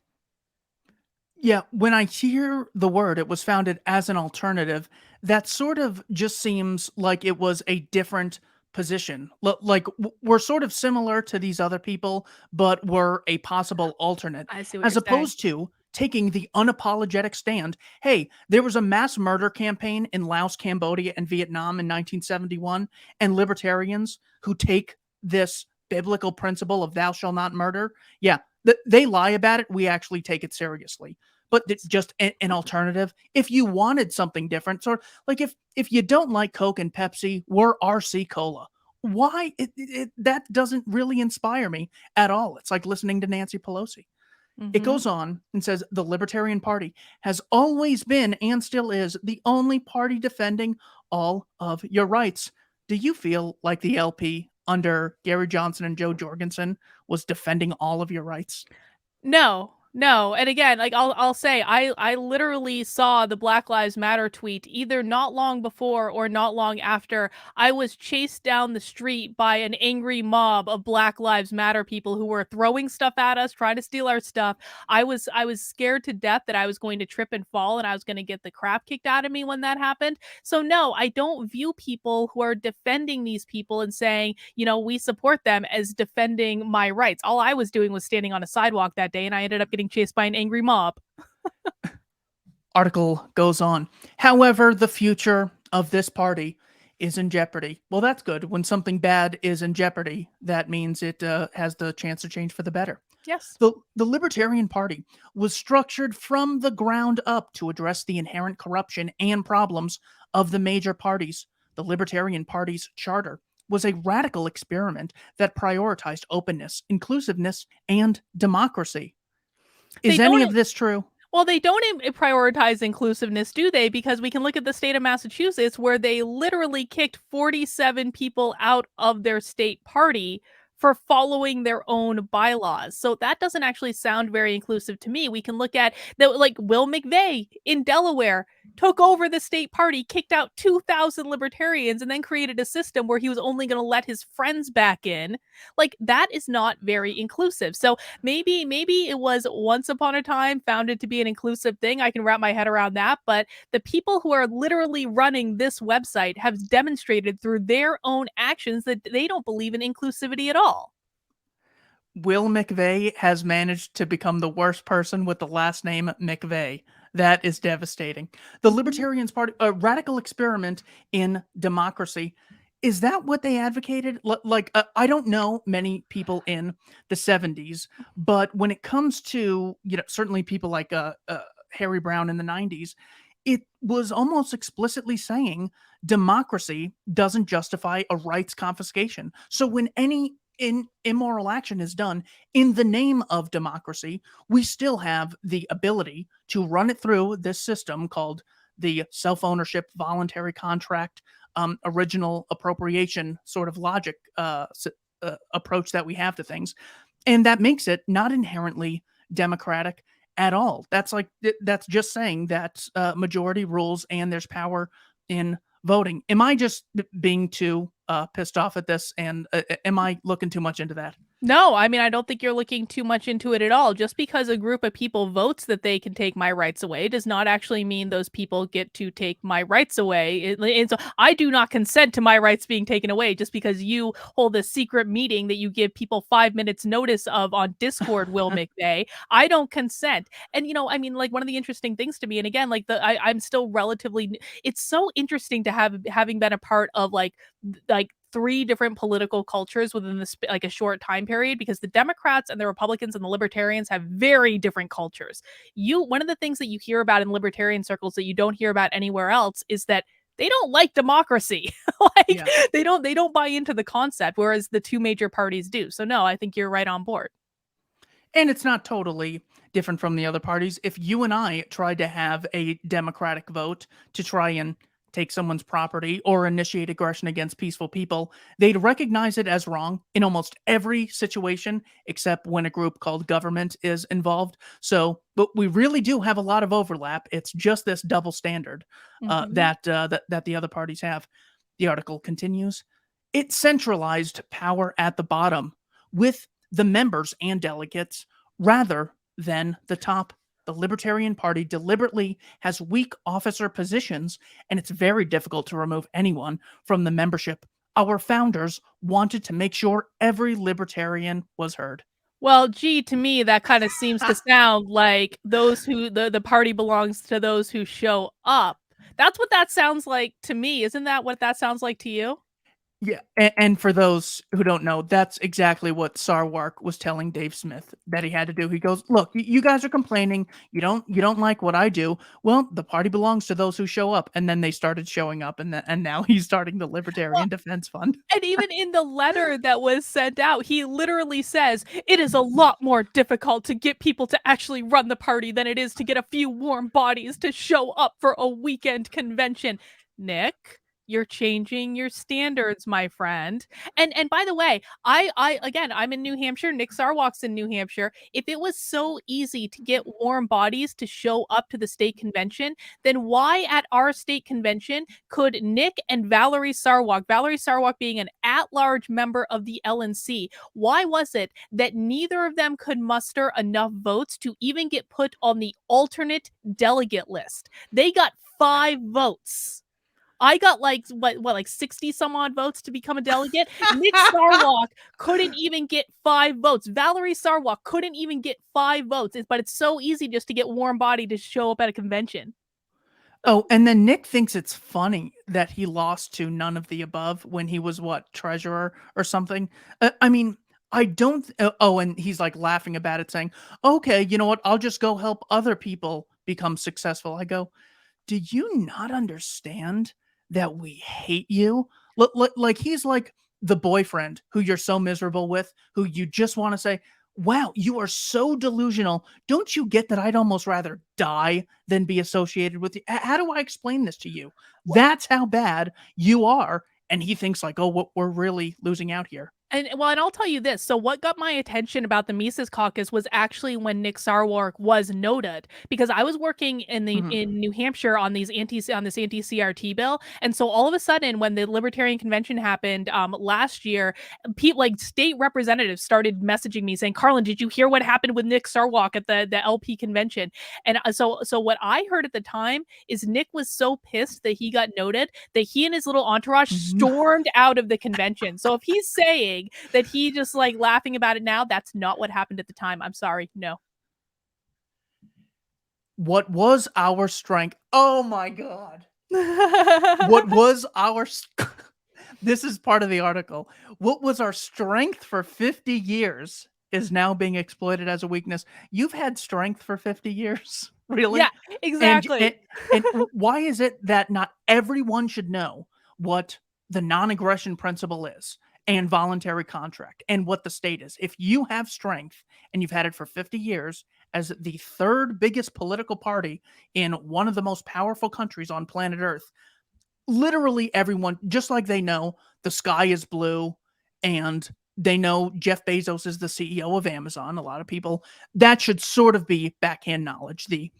Yeah, when I hear the word, it was founded as an alternative, that sort of just seems like it was a different position. Like we're sort of similar to these other people, but we're a possible alternate, I see what as you're saying. opposed to taking the unapologetic stand. Hey, there was a mass murder campaign in Laos, Cambodia, and Vietnam in 1971, and libertarians who take this biblical principle of thou shalt not murder, yeah, they lie about it. We actually take it seriously. But just an alternative. If you wanted something different, sort of like if you don't like Coke and Pepsi, we're RC Cola. Why? That doesn't really inspire me at all. It's like listening to Nancy Pelosi. It goes on and says the Libertarian Party has always been and still is the only party defending all of your rights. Do you feel like the LP under Gary Johnson and Joe Jorgensen was defending all of your rights? No, no. And again, like I'll say, I literally saw the Black Lives Matter tweet either not long before or not long after I was chased down the street by an angry mob of Black Lives Matter people who were throwing stuff at us, trying to steal our stuff. I was scared to death that I was going to trip and fall and I was going to get the crap kicked out of me when that happened. So no, I don't view people who are defending these people and saying, we support them as defending my rights. All I was doing was standing on a sidewalk that day and I ended up getting chased by an angry mob. Article goes on. However, the future of this party is in jeopardy. Well, that's good. When something bad is in jeopardy, that means it has the chance to change for the better. Yes. The Libertarian Party was structured from the ground up to address the inherent corruption and problems of the major parties. The Libertarian Party's charter was a radical experiment that prioritized openness, inclusiveness, and democracy. They Is any don't of this true? Well, they don't prioritize inclusiveness, do they? Because we can look at the state of Massachusetts, where they literally kicked 47 people out of their state party for following their own bylaws. So that doesn't actually sound very inclusive to me. We can look at like Will McVeigh in Delaware took over the state party, kicked out 2,000 libertarians, and then created a system where he was only going to let his friends back in. Like, that is not very inclusive. So maybe it was once upon a time founded to be an inclusive thing. I can wrap my head around that, but the people who are literally running this website have demonstrated through their own actions that they don't believe in inclusivity at all. Will McVeigh has managed to become the worst person with the last name McVeigh. That is devastating. The Mhm. Libertarians Party, a radical experiment in democracy. Is that what they advocated? I don't know many people in the 70s, but when it comes to, certainly people like Harry Brown in the 90s, it was almost explicitly saying democracy doesn't justify a rights confiscation. So when any immoral action is done in the name of democracy, we still have the ability to run it through this system called the self ownership voluntary contract original appropriation sort of logic approach that we have to things. And that makes it not inherently democratic at all. That's just saying that majority rules and there's power in voting. Am I just being too pissed off at this? And am I looking too much into that? No, I mean, I don't think you're looking too much into it at all. Just because a group of people votes that they can take my rights away does not actually mean those people get to take my rights away. And so I do not consent to my rights being taken away just because you hold a secret meeting that you give people 5 minutes notice of on Discord, Will McVeigh. I don't consent. And, I mean, like, one of the interesting things to me, and again, like, I'm still relatively, it's so interesting to having been a part of like three different political cultures within this like a short time period, because the Democrats and the Republicans and the Libertarians have very different cultures. One of the things that you hear about in libertarian circles that you don't hear about anywhere else is that they don't like democracy. Like, Yeah. they don't buy into the concept, whereas the two major parties do. So no, I think you're right on board. And it's not totally different from the other parties. If you and I tried to have a democratic vote to try and take someone's property or initiate aggression against peaceful people, they'd recognize it as wrong in almost every situation, except when a group called government is involved. So, but we really do have a lot of overlap. It's just this double standard Mhm. that the other parties have. The article continues. It centralized power at the bottom with the members and delegates rather than the top. The Libertarian Party deliberately has weak officer positions, and it's very difficult to remove anyone from the membership. Our founders wanted to make sure every libertarian was heard. Well, gee, to me, that kind of seems to sound like the party belongs to those who show up. That's what that sounds like to me. Isn't that what that sounds like to you? Yeah, and for those who don't know, that's exactly what Sarwark was telling Dave Smith that he had to do. He goes, "Look, you guys are complaining. You don't like what I do. Well, the party belongs to those who show up." And then they started showing up, and now he's starting the Well, Libertarian Defense Fund. and even in the letter that was sent out, he literally says, "It is a lot more difficult to get people to actually run the party than it is to get a few warm bodies to show up for a weekend convention." Nick, you're changing your standards, my friend. And by the way, I again, I'm in New Hampshire. Nick Sarwark's in New Hampshire. If it was so easy to get warm bodies to show up to the state convention, then why at our state convention could Nick and Valerie Sarwark being an at-large member of the LNC, why was it that neither of them could muster enough votes to even get put on the alternate delegate list? They got 5 votes. I got like 60 some odd votes to become a delegate. Nick Sarwark couldn't even get 5 votes. Valerie Sarwark couldn't even get 5 votes. But it's so easy just to get warm body to show up at a convention. Oh, and then Nick thinks it's funny that he lost to none of the above when he was what, treasurer or something. I mean, I don't. Oh, and he's like laughing about it, saying, "Okay, you know what? I'll just go help other people become successful." I go, "Do you not understand that we hate you?" Like he's like the boyfriend who you're so miserable with, who you just want to say, "Wow, you are so delusional. Don't you get that I'd almost rather die than be associated with you?" How do I explain this to you? That's how bad you are. And he thinks like, "Oh, we're really losing out here." And well, and I'll tell you this. So what got my attention about the Mises Caucus was actually when Nick Sarwark was noted, because I was working Mhm. in New Hampshire on this anti-CRT bill, and so all of a sudden, when the Libertarian convention happened last year, people like state representatives started messaging me saying, "Karlyn, did you hear what happened with Nick Sarwark at the LP convention?" And so what I heard at the time is Nick was so pissed that he got noted that he and his little entourage Mhm. stormed out of the convention. So if he's saying that he just like laughing about it now, that's not what happened at the time. I'm sorry. No. What was our strength? Oh my god. What was our this is part of the article. What was our strength for 50 years is now being exploited as a weakness. You've had strength for 50 years? Yeah, Really? And exactly. and why is it that not everyone should know what the non-aggression principle is and voluntary contract and what the state is? If you have strength and you've had it for 50 years as the third biggest political party in one of the most powerful countries on planet Earth, literally everyone, just like they know the sky is blue and they know Jeff Bezos is the CEO of Amazon, a lot of people, that should sort of be backhand knowledge, the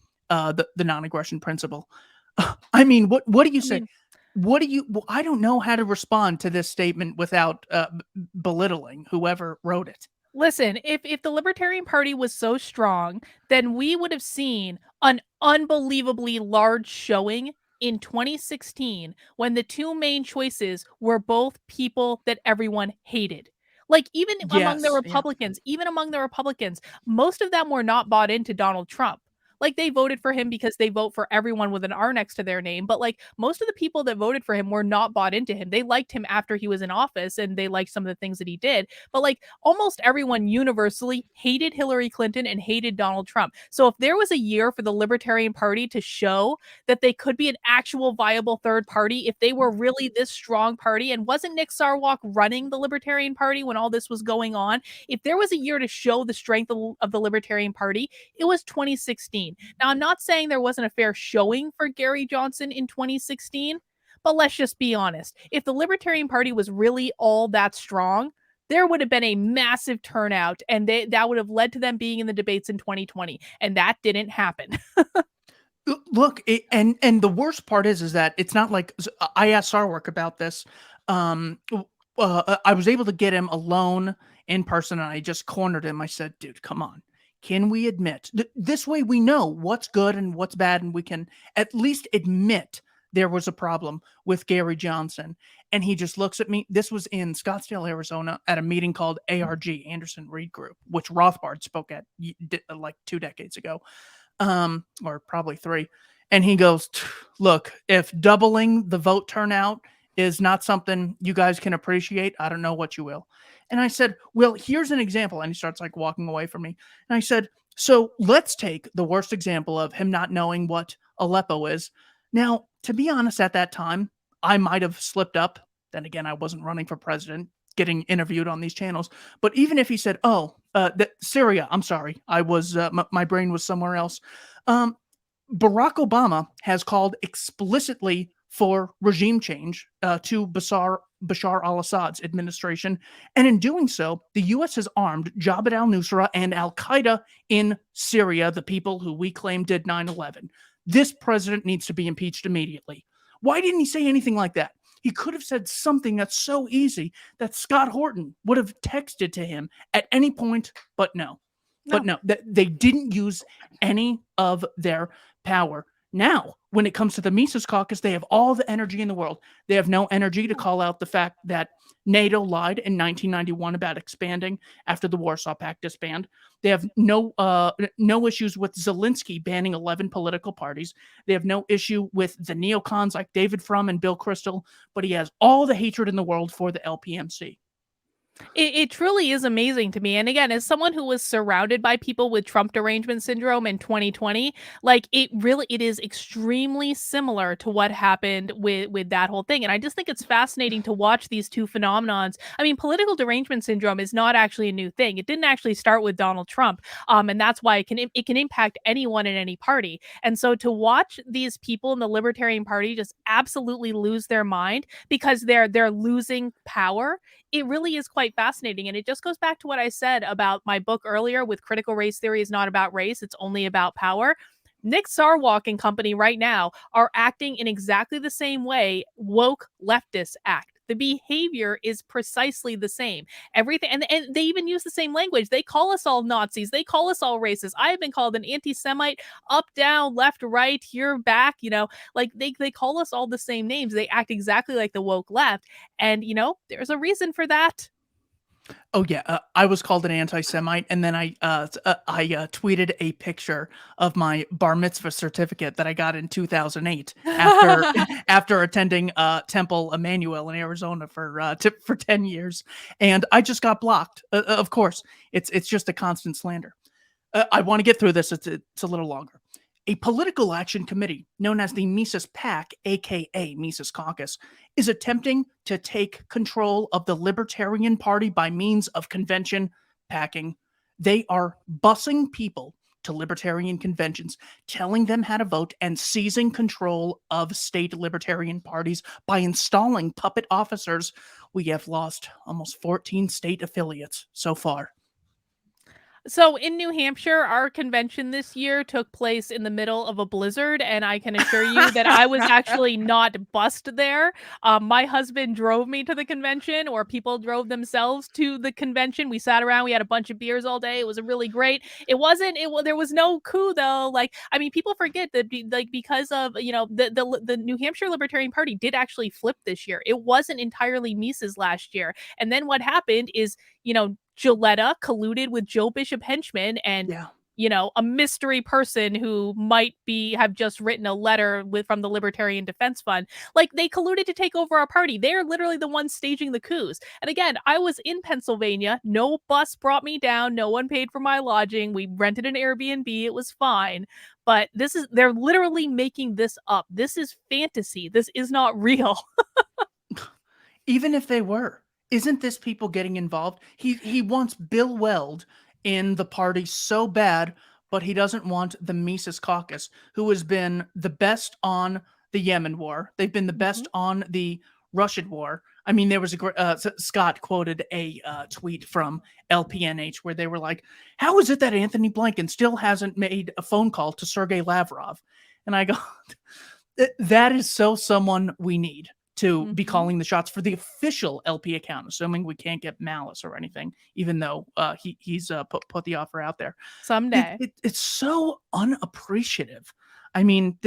non-aggression principle. I mean, what do you I say? mean, What do you well, I don't know how to respond to this statement without belittling whoever wrote it. listen, if the Libertarian Party was so strong, then we would have seen an unbelievably large showing in 2016 when the two main choices were both people that everyone hated. Like Yes, yeah. Even among the Republicans, most of them were not bought into Donald Trump. Like they voted for him because they vote for everyone with an R next to their name, but like most of the people that voted for him were not bought into him. They liked him after he was in office and they liked some of the things that he did, but like almost everyone universally hated Hillary Clinton and hated Donald Trump. So if there was a year for the Libertarian Party to show that they could be an actual viable third party, if they were really this strong party, and wasn't Nick Sarwark running the Libertarian Party when all this was going on, if there was a year to show the strength of the Libertarian Party, it was 2016. Now, I'm not saying there wasn't a fair showing for Gary Johnson in 2016, but let's just be honest. If the Libertarian Party was really all that strong, there would have been a massive turnout and that would have led to them being in the debates in 2020. And that didn't happen. Look, and the worst part is that it's not like I asked Sarwark about this. I was able to get him alone in person, and I just cornered him. I said, "Dude, come on. Can we admit this way we know what's good and what's bad, and we can at least admit there was a problem with Gary Johnson." And he just looks at me. This was in Scottsdale, Arizona, at a meeting called ARG, Anderson Reed Group, which Rothbard spoke at like 2 decades ago, or probably 3. And he goes, "Look, if doubling the vote turnout is not something you guys can appreciate, I don't know what you will." And I said, "Well, here's an example." And he starts like walking away from me. And I said, "So let's take the worst example of him not knowing what Aleppo is." Now, to be honest, at that time, I might have slipped up. Then again, I wasn't running for president, getting interviewed on these channels. But even if he said, "Oh, Syria," I'm sorry, I was my brain was somewhere else. Um, Barack Obama has called explicitly for regime change to Bashar al-Assad's administration, and in doing so, the U.S. has armed Jabhat al-Nusra and al-Qaeda in Syria, the people who we claim did 9/11. This president needs to be impeached immediately. Why didn't he say anything like that? He could have said something that's so easy that Scott Horton would have texted to him at any point, but no. But No. no, they didn't use any of their power. Now, when it comes to the Mises Caucus, they have all the energy in the world. They have no energy to call out the fact that NATO lied in 1991 about expanding after the Warsaw Pact disbanded. They have no issues with Zelensky banning 11 political parties. They have no issue with the neocons like David Frum and Bill Kristol, but he has all the hatred in the world for the LPMC. It truly is amazing to me. And again, as someone who was surrounded by people with Trump derangement syndrome in 2020, like it is extremely similar to what happened with that whole thing. And I just think it's fascinating to watch these two phenomenons. I mean, political derangement syndrome is not actually a new thing. It didn't actually start with Donald Trump. And that's why it can impact anyone in any party. And so to watch these people in the Libertarian Party just absolutely lose their mind because they're losing power, it really is quite fascinating. And it just goes back to what I said about my book earlier with critical race theory is not about race, it's only about power. Nick Sarwark and company right now are acting in exactly the same way woke leftists act. The behavior is precisely the same. Everything, and they even use the same language. They call us all Nazis. They call us all racist. I have been called an anti-Semite, up, down, left, right, here, back. Like they call us all the same names. They act exactly like the woke left, and there's a reason for that. Oh yeah, I was called an anti-Semite, and then I tweeted a picture of my bar mitzvah certificate that I got in 2008 after after attending Temple Emmanuel in Arizona for 10 years, and I just got blocked. Of course, it's just a constant slander. I want to get through this. It's a little longer. A political action committee known as the Mises PAC, aka Mises Caucus, is attempting to take control of the Libertarian Party by means of convention packing. They are busing people to libertarian conventions, telling them how to vote, and seizing control of state libertarian parties by installing puppet officers. We have lost almost 14 state affiliates so far. So in New Hampshire, our convention this year took place in the middle of a blizzard, and I can assure you that I was actually not bussed there. My husband drove me to the convention, or people drove themselves to the convention. We sat around, we had a bunch of beers all day. It was really great. There was no coup though. Like, I mean, people forget that because of the New Hampshire Libertarian Party did actually flip this year. It wasn't entirely Mises last year, and then what happened is Gilletta colluded with Joe Bishop Henchman and Yeah. a mystery person who might have just written a letter from the Libertarian Defense Fund. Like, they colluded to take over our party. They're literally the ones staging the coups. And again, I was in Pennsylvania. No bus brought me down. No one paid for my lodging. We rented an Airbnb. It was fine. But they're literally making this up. This is fantasy. This is not real. Even if they were, isn't this people getting involved? He wants Bill Weld in the party so bad, but he doesn't want the Mises Caucus, who has been the best on the Yemen war. They've been the best on the Russian war. I mean, there was a great Scott quoted a tweet from LPNH where they were like, "How is it that Anthony Blinken still hasn't made a phone call to Sergei Lavrov?" And I go, "That is so someone we need to be calling the shots for the official LP account, assuming we can't get malice or anything, even though he's put the offer out there." Someday. It's so unappreciative. I mean,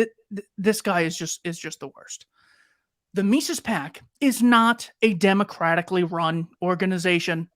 this guy is just the worst. The Mises PAC is not a democratically run organization.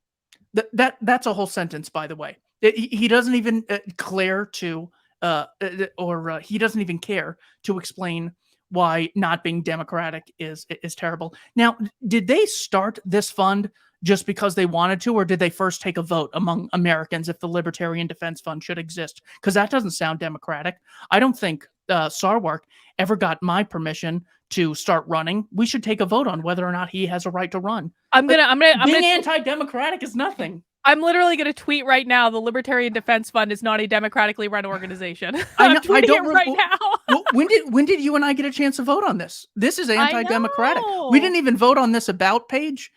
That's a whole sentence, by the way. He doesn't even care to, he doesn't even care to explain why not being democratic is terrible. Now, did they start this fund just because they wanted to, or did they first take a vote among Americans if the Libertarian Defense Fund should exist? Because that doesn't sound democratic. I don't think Sarwark ever got my permission to start running. We should take a vote on whether or not he has a right to run. Being anti-democratic is nothing. I'm literally going to tweet right now. The Libertarian Defense Fund is not a democratically run organization. I'm tweeting it right now. When did you and I get a chance to vote on this? This is anti-democratic. We didn't even vote on this about page.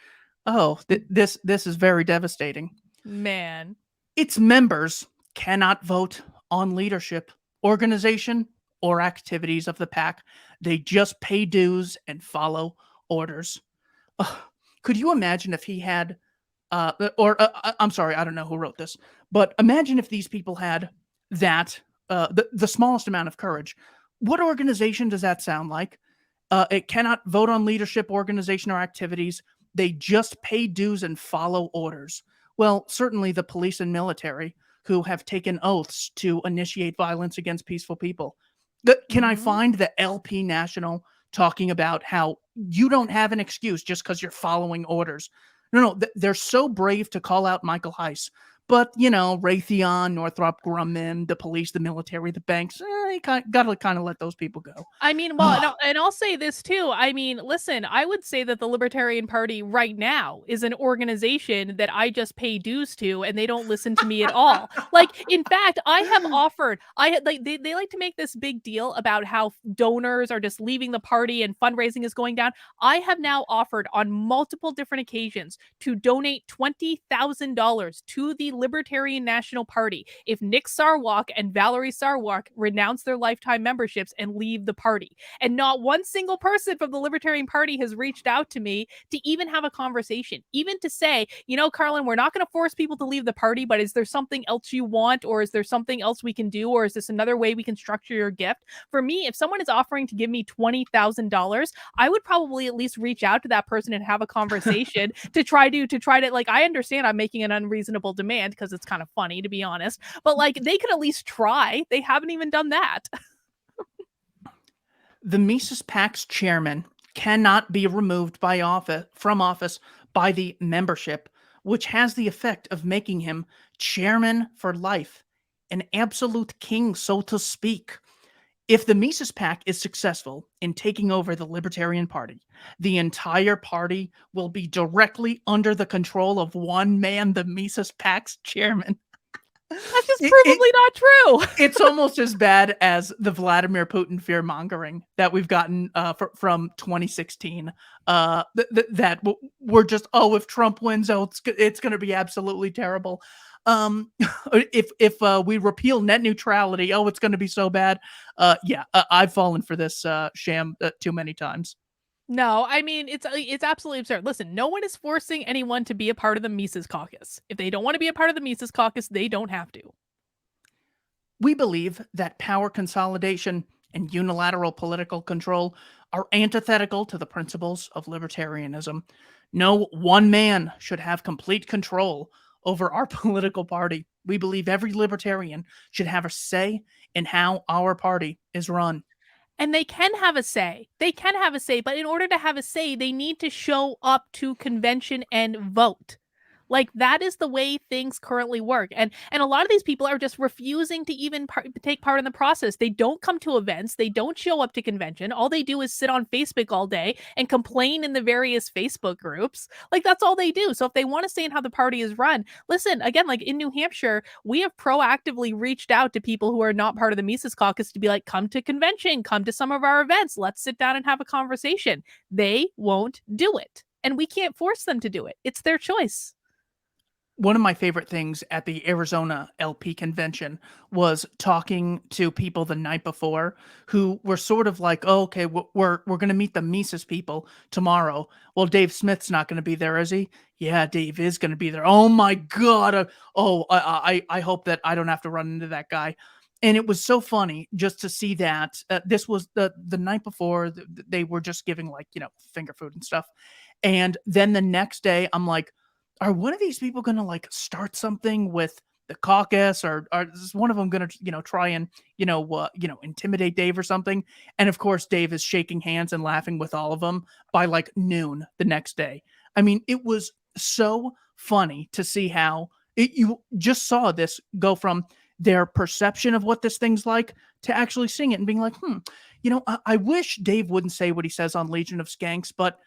Oh, this is very devastating. Man. Its members cannot vote on leadership, organization, or activities of the PAC. They just pay dues and follow orders. Could you imagine if he had I'm sorry, I don't know who wrote this, but imagine if these people had that, the smallest amount of courage. What organization does that sound like? It cannot vote on leadership, organization, or activities. They just pay dues and follow orders. Well, certainly the police and military, who have taken oaths to initiate violence against peaceful people. Can I Mhm. find the LP National talking about how you don't have an excuse just because you're following orders? No, they're so brave to call out Michael Heiss. But, Raytheon, Northrop Grumman, the police, the military, the banks, you got to kind of let those people go. I mean, well, and I'll say this too. I mean, listen, I would say that the Libertarian Party right now is an organization that I just pay dues to, and they don't listen to me at all. Like, in fact, I have offered, I had like they like to make this big deal about how donors are just leaving the party and fundraising is going down. I have now offered on multiple different occasions to donate $20,000 to the Libertarian National Party if Nick Sarwark and Valerie Sarwark renounce their lifetime memberships and leave the party. And not one single person from the Libertarian Party has reached out to me to even have a conversation, even to say, Karlyn, we're not going to force people to leave the party, but is there something else you want? Or is there something else we can do? Or is this another way we can structure your gift? For me, if someone is offering to give me $20,000, I would probably at least reach out to that person and have a conversation to try to like, I understand I'm making an unreasonable demand because it's kind of funny, to be honest, but like they could at least try. They haven't even done that. The Mises PAC's chairman cannot be removed from office by the membership, which has the effect of making him chairman for life, an absolute king, so to speak. If the Mises PAC is successful in taking over the Libertarian Party, the entire party will be directly under the control of one man, the Mises PAC's chairman. That's just It, it, provably not true. it's almost as bad as the Vladimir Putin fear mongering that we've gotten from 2016. That we're just, if Trump wins, it's going to be absolutely terrible. If we repeal net neutrality, it's going to be so bad. I've fallen for this sham too many times. No, I mean, it's absolutely absurd. Listen, no one is forcing anyone to be a part of the Mises Caucus. If they don't want to be a part of the Mises Caucus, they don't have to. We believe that power consolidation and unilateral political control are antithetical to the principles of libertarianism. No one man should have complete control over our political party. We believe every libertarian should have a say in how our party is run. And they can have a say. They can have a say, but in order to have a say, they need to show up to convention and vote. Like that is the way things currently work. And a lot of these people are just refusing to even take part in the process. They don't come to events, they don't show up to convention. All they do is sit on Facebook all day and complain in the various Facebook groups. Like that's all they do. So if they want to say in how the party is run, listen, again, like in New Hampshire, we have proactively reached out to people who are not part of the Mises Caucus to be like, come to convention, come to some of our events, let's sit down and have a conversation. They won't do it. And we can't force them to do it. It's their choice. One of my favorite things at the Arizona LP convention was talking to people the night before who were sort of like, "Oh, okay, we're going to meet the Mises people tomorrow." Well, Dave Smith's not going to be there, is he? Yeah, Dave is going to be there. Oh my God! I hope that I don't have to run into that guy. And it was so funny just to see that this was the night before. They were just giving finger food and stuff, and then the next day, I'm like, are one of these people going to start something with the caucus, or is one of them going to try and intimidate Dave or something? And of course Dave is shaking hands and laughing with all of them by noon the next day. I mean, it was so funny to see how you just saw this go from their perception of what this thing's like to actually seeing it and being like, I wish Dave wouldn't say what he says on Legion of Skanks, but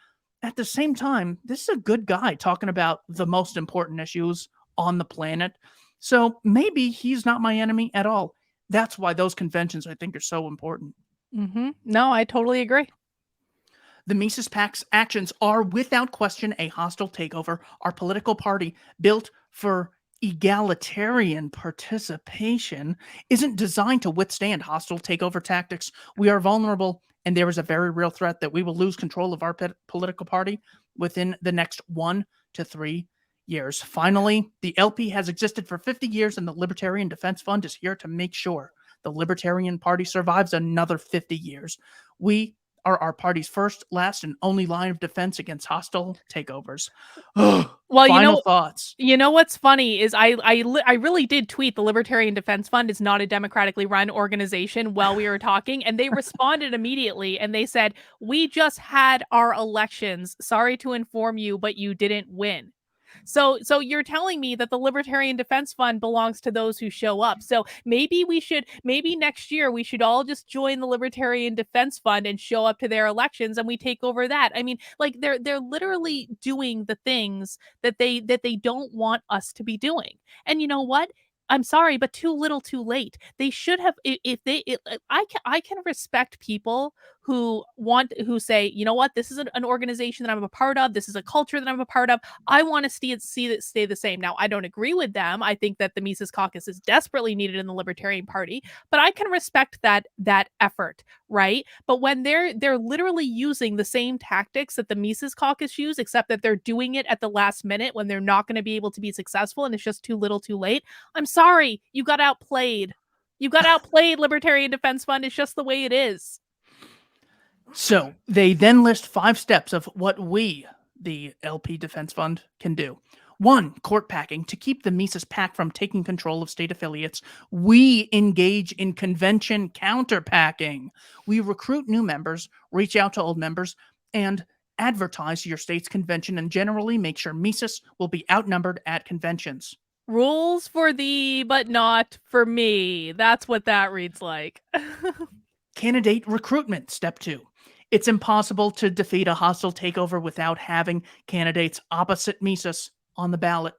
at the same time, this is a good guy talking about the most important issues on the planet. So maybe he's not my enemy at all. That's why those conventions, I think, are so important. No, I totally agree. The Mises PAC's actions are without question a hostile takeover. Our political party, built for egalitarian participation, isn't designed to withstand hostile takeover tactics. We are vulnerable, and there is a very real threat that we will lose control of our political party within the next 1 to 3 years. Finally, the LP has existed for 50 years, and the Libertarian Defense Fund is here to make sure the Libertarian Party survives another 50 years. We are our party's first, last, and only line of defense against hostile takeovers. Well, Final thoughts. you know what's funny is I really did tweet the Libertarian Defense Fund is not a democratically run organization while we were talking, and they responded immediately and they said, "We just had our elections. Sorry to inform you, but you didn't win." So you're telling me that the Libertarian Defense Fund belongs to those who show up. So maybe next year we should all just join the Libertarian Defense Fund and show up to their elections and we take over that. I mean, like they're literally doing the things that they don't want us to be doing. And you know what? I'm sorry, but too little, too late. They should have. If they, I can respect people who say, you know what, this is an organization that I'm a part of. This is a culture that I'm a part of. I want to see it stay the same. Now, I don't agree with them. I think that the Mises Caucus is desperately needed in the Libertarian Party, but I can respect that effort, right? But when they're literally using the same tactics that the Mises Caucus use, except that they're doing it at the last minute when they're not going to be able to be successful and it's just too little, too late. I'm sorry, you got outplayed. You got outplayed, Libertarian Defense Fund. It's just the way it is. So they then list 5 steps of what we, the LP Defense Fund, can do. 1, court packing. To keep the Mises PAC from taking control of state affiliates, we engage in convention counterpacking. We recruit new members, reach out to old members, and advertise your state's convention and generally make sure Mises will be outnumbered at conventions. Rules for thee, but not for me. That's what that reads like. Candidate recruitment, step 2. It's impossible to defeat a hostile takeover without having candidates opposite Mises on the ballot.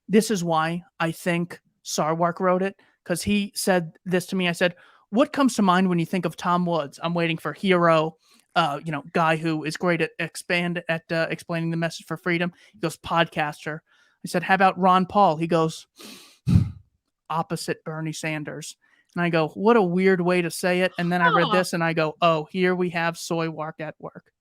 This is why I think Sarwark wrote it, because he said this to me. I said, what comes to mind when you think of Tom Woods? I'm waiting for hero, guy who is great at explaining the message for freedom. He goes, podcaster. I said, how about Ron Paul? He goes, opposite Bernie Sanders. And I go, what a weird way to say it. And then I read this and I go, oh, here we have Soywark at work.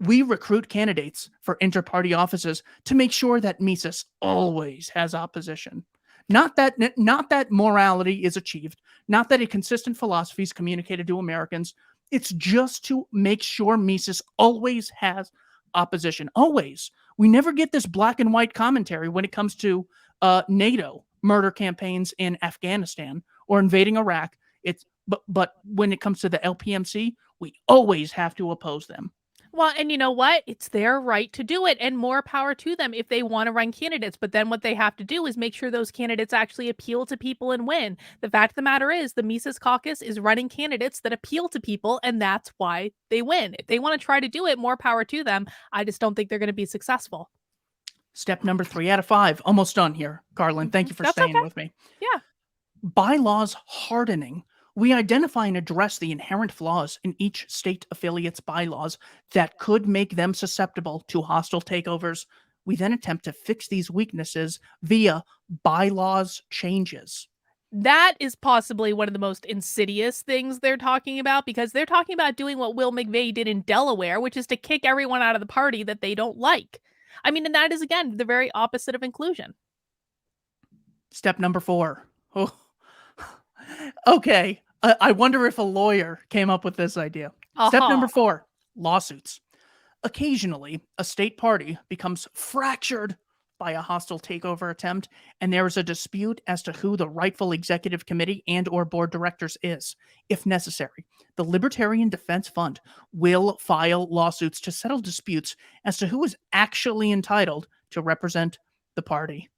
We recruit candidates for inter-party offices to make sure that Mises always has opposition. Not that morality is achieved, not that a consistent philosophy is communicated to Americans. It's just to make sure Mises always has opposition. Always. We never get this black and white commentary when it comes to NATO murder campaigns in Afghanistan or invading Iraq. But when it comes to the LPMC, we always have to oppose them. Well, and you know what? It's their right to do it, and more power to them if they want to run candidates. But then what they have to do is make sure those candidates actually appeal to people and win. The fact of the matter is the Mises Caucus is running candidates that appeal to people, and that's why they win. If they want to try to do it, more power to them. I just don't think they're going to be successful. Step number 3 out of 5. Almost done here, Karlyn. Thank you for staying with me. Yeah. Bylaws hardening. We identify and address the inherent flaws in each state affiliate's bylaws that could make them susceptible to hostile takeovers. We then attempt to fix these weaknesses via bylaws changes. That is possibly one of the most insidious things they're talking about, because they're talking about doing what Will McVeigh did in Delaware, which is to kick everyone out of the party that they don't like. I mean, and that is, again, the very opposite of inclusion. Step number 4. Oh. Okay. I wonder if a lawyer came up with this idea. Step number 4, lawsuits. Occasionally, a state party becomes fractured by a hostile takeover attempt, and there is a dispute as to who the rightful executive committee and or board directors is. If necessary, the Libertarian Defense Fund will file lawsuits to settle disputes as to who is actually entitled to represent the party.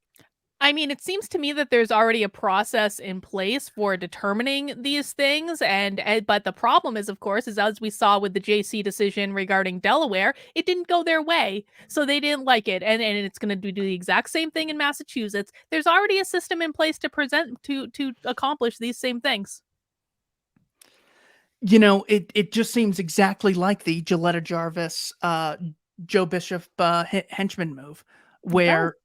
I mean, it seems to me that there's already a process in place for determining these things, but the problem is, of course, is as we saw with the JC decision regarding Delaware, it didn't go their way, so they didn't like it, and it's going to do the exact same thing in Massachusetts. There's already a system in place to accomplish these same things. You know, it just seems exactly like the Gilletta Jarvis, Joe Bishop henchman move. Where,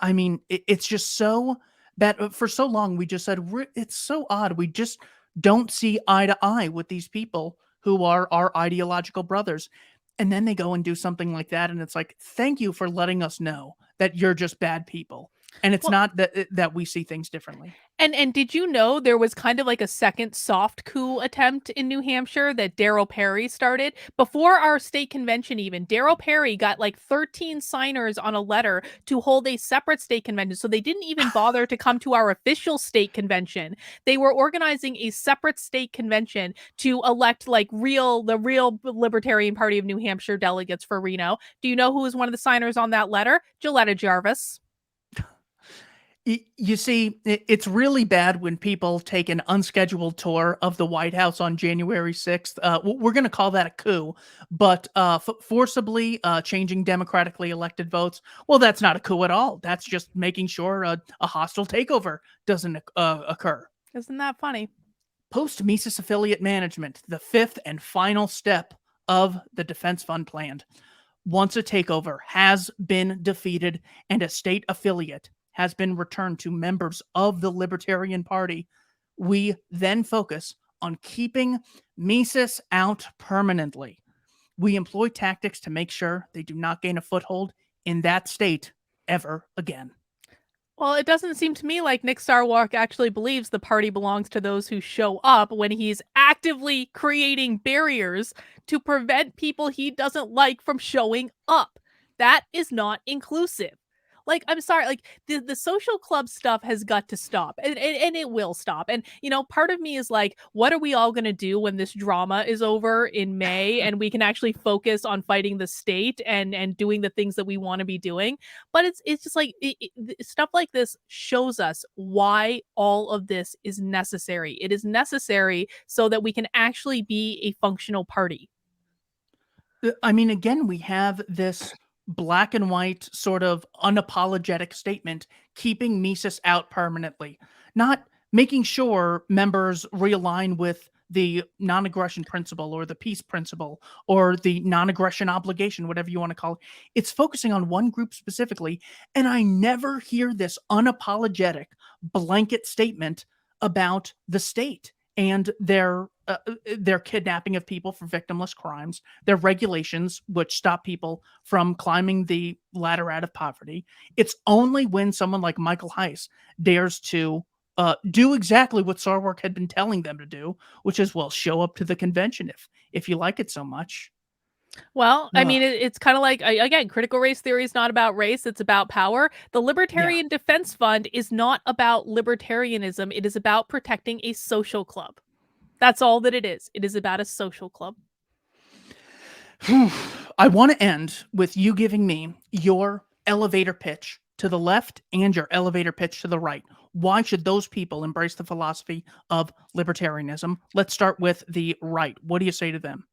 I mean, it's just so bad. For so long, we just said, it's so odd. We just don't see eye to eye with these people who are our ideological brothers. And then they go and do something like that. And it's like, thank you for letting us know that you're just bad people. And it's Well, not that we see things differently. and did you know there was kind of like a second soft coup attempt in New Hampshire that Darryl Perry started? Before our state convention even, Darryl Perry got like 13 signers on a letter to hold a separate state convention. So they didn't even bother to come to our official state convention. They were organizing a separate state convention to elect like the real Libertarian Party of New Hampshire delegates for Reno. Do you know who was one of the signers on that letter? Gilletta Jarvis. You see, it's really bad when people take an unscheduled tour of the White House on January 6th. We're going to call that a coup, but forcibly changing democratically elected votes, well, that's not a coup at all. That's just making sure a hostile takeover doesn't occur. Isn't that funny? Post Mises affiliate management, the fifth and final step of the defense fund plan. Once a takeover has been defeated and a state affiliate has been returned to members of the Libertarian Party, we then focus on keeping Mises out permanently. We employ tactics to make sure they do not gain a foothold in that state ever again. Well, it doesn't seem to me like Nick Sarwark actually believes the party belongs to those who show up when he's actively creating barriers to prevent people he doesn't like from showing up. That is not inclusive. Like, I'm sorry, like the social club stuff has got to stop, and it will stop. And part of me is like, what are we all gonna do when this drama is over in May and we can actually focus on fighting the state and doing the things that we want to be doing? But it's just like stuff like this shows us why all of this is necessary. It is necessary so that we can actually be a functional party. I mean, again, we have this black and white sort of unapologetic statement keeping Mises out permanently, not making sure members realign with the non aggression principle or the peace principle or the non aggression obligation, whatever you want to call it. It's focusing on one group specifically. And I never hear this unapologetic blanket statement about the state and their kidnapping of people for victimless crimes, their regulations which stop people from climbing the ladder out of poverty. It's only when someone like Michael Heiss dares to do exactly what Sarwark had been telling them to do, which is, well, show up to the convention if you like it so much. Well, I Ugh, mean, it's kind of like, again, critical race theory is not about race, it's about power. The yeah. Libertarian Defense Fund is not about libertarianism, it is about protecting a social club. That's all that it is. It is about a social club. I want to end with you giving me your elevator pitch to the left and your elevator pitch to the right. Why should those people embrace the philosophy of libertarianism? Let's start with the right. What do you say to them?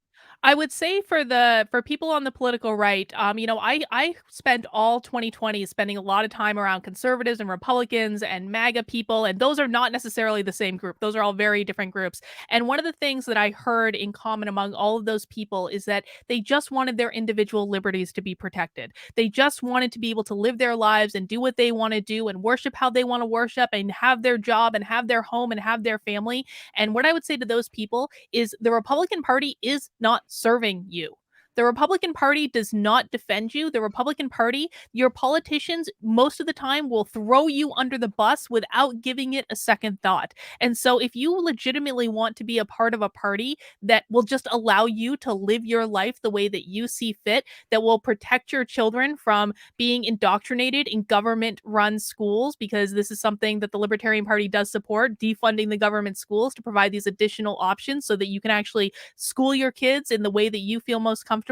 I would say for people on the political right, I spent all 2020 spending a lot of time around conservatives and Republicans and MAGA people, and those are not necessarily the same group. Those are all very different groups. And one of the things that I heard in common among all of those people is that they just wanted their individual liberties to be protected. They just wanted to be able to live their lives and do what they want to do and worship how they want to worship and have their job and have their home and have their family. And what I would say to those people is the Republican Party is not serving you. The Republican Party does not defend you. The Republican Party, your politicians, most of the time will throw you under the bus without giving it a second thought. And so, if you legitimately want to be a part of a party that will just allow you to live your life the way that you see fit, that will protect your children from being indoctrinated in government run schools, because this is something that the Libertarian Party does support, defunding the government schools to provide these additional options so that you can actually school your kids in the way that you feel most comfortable.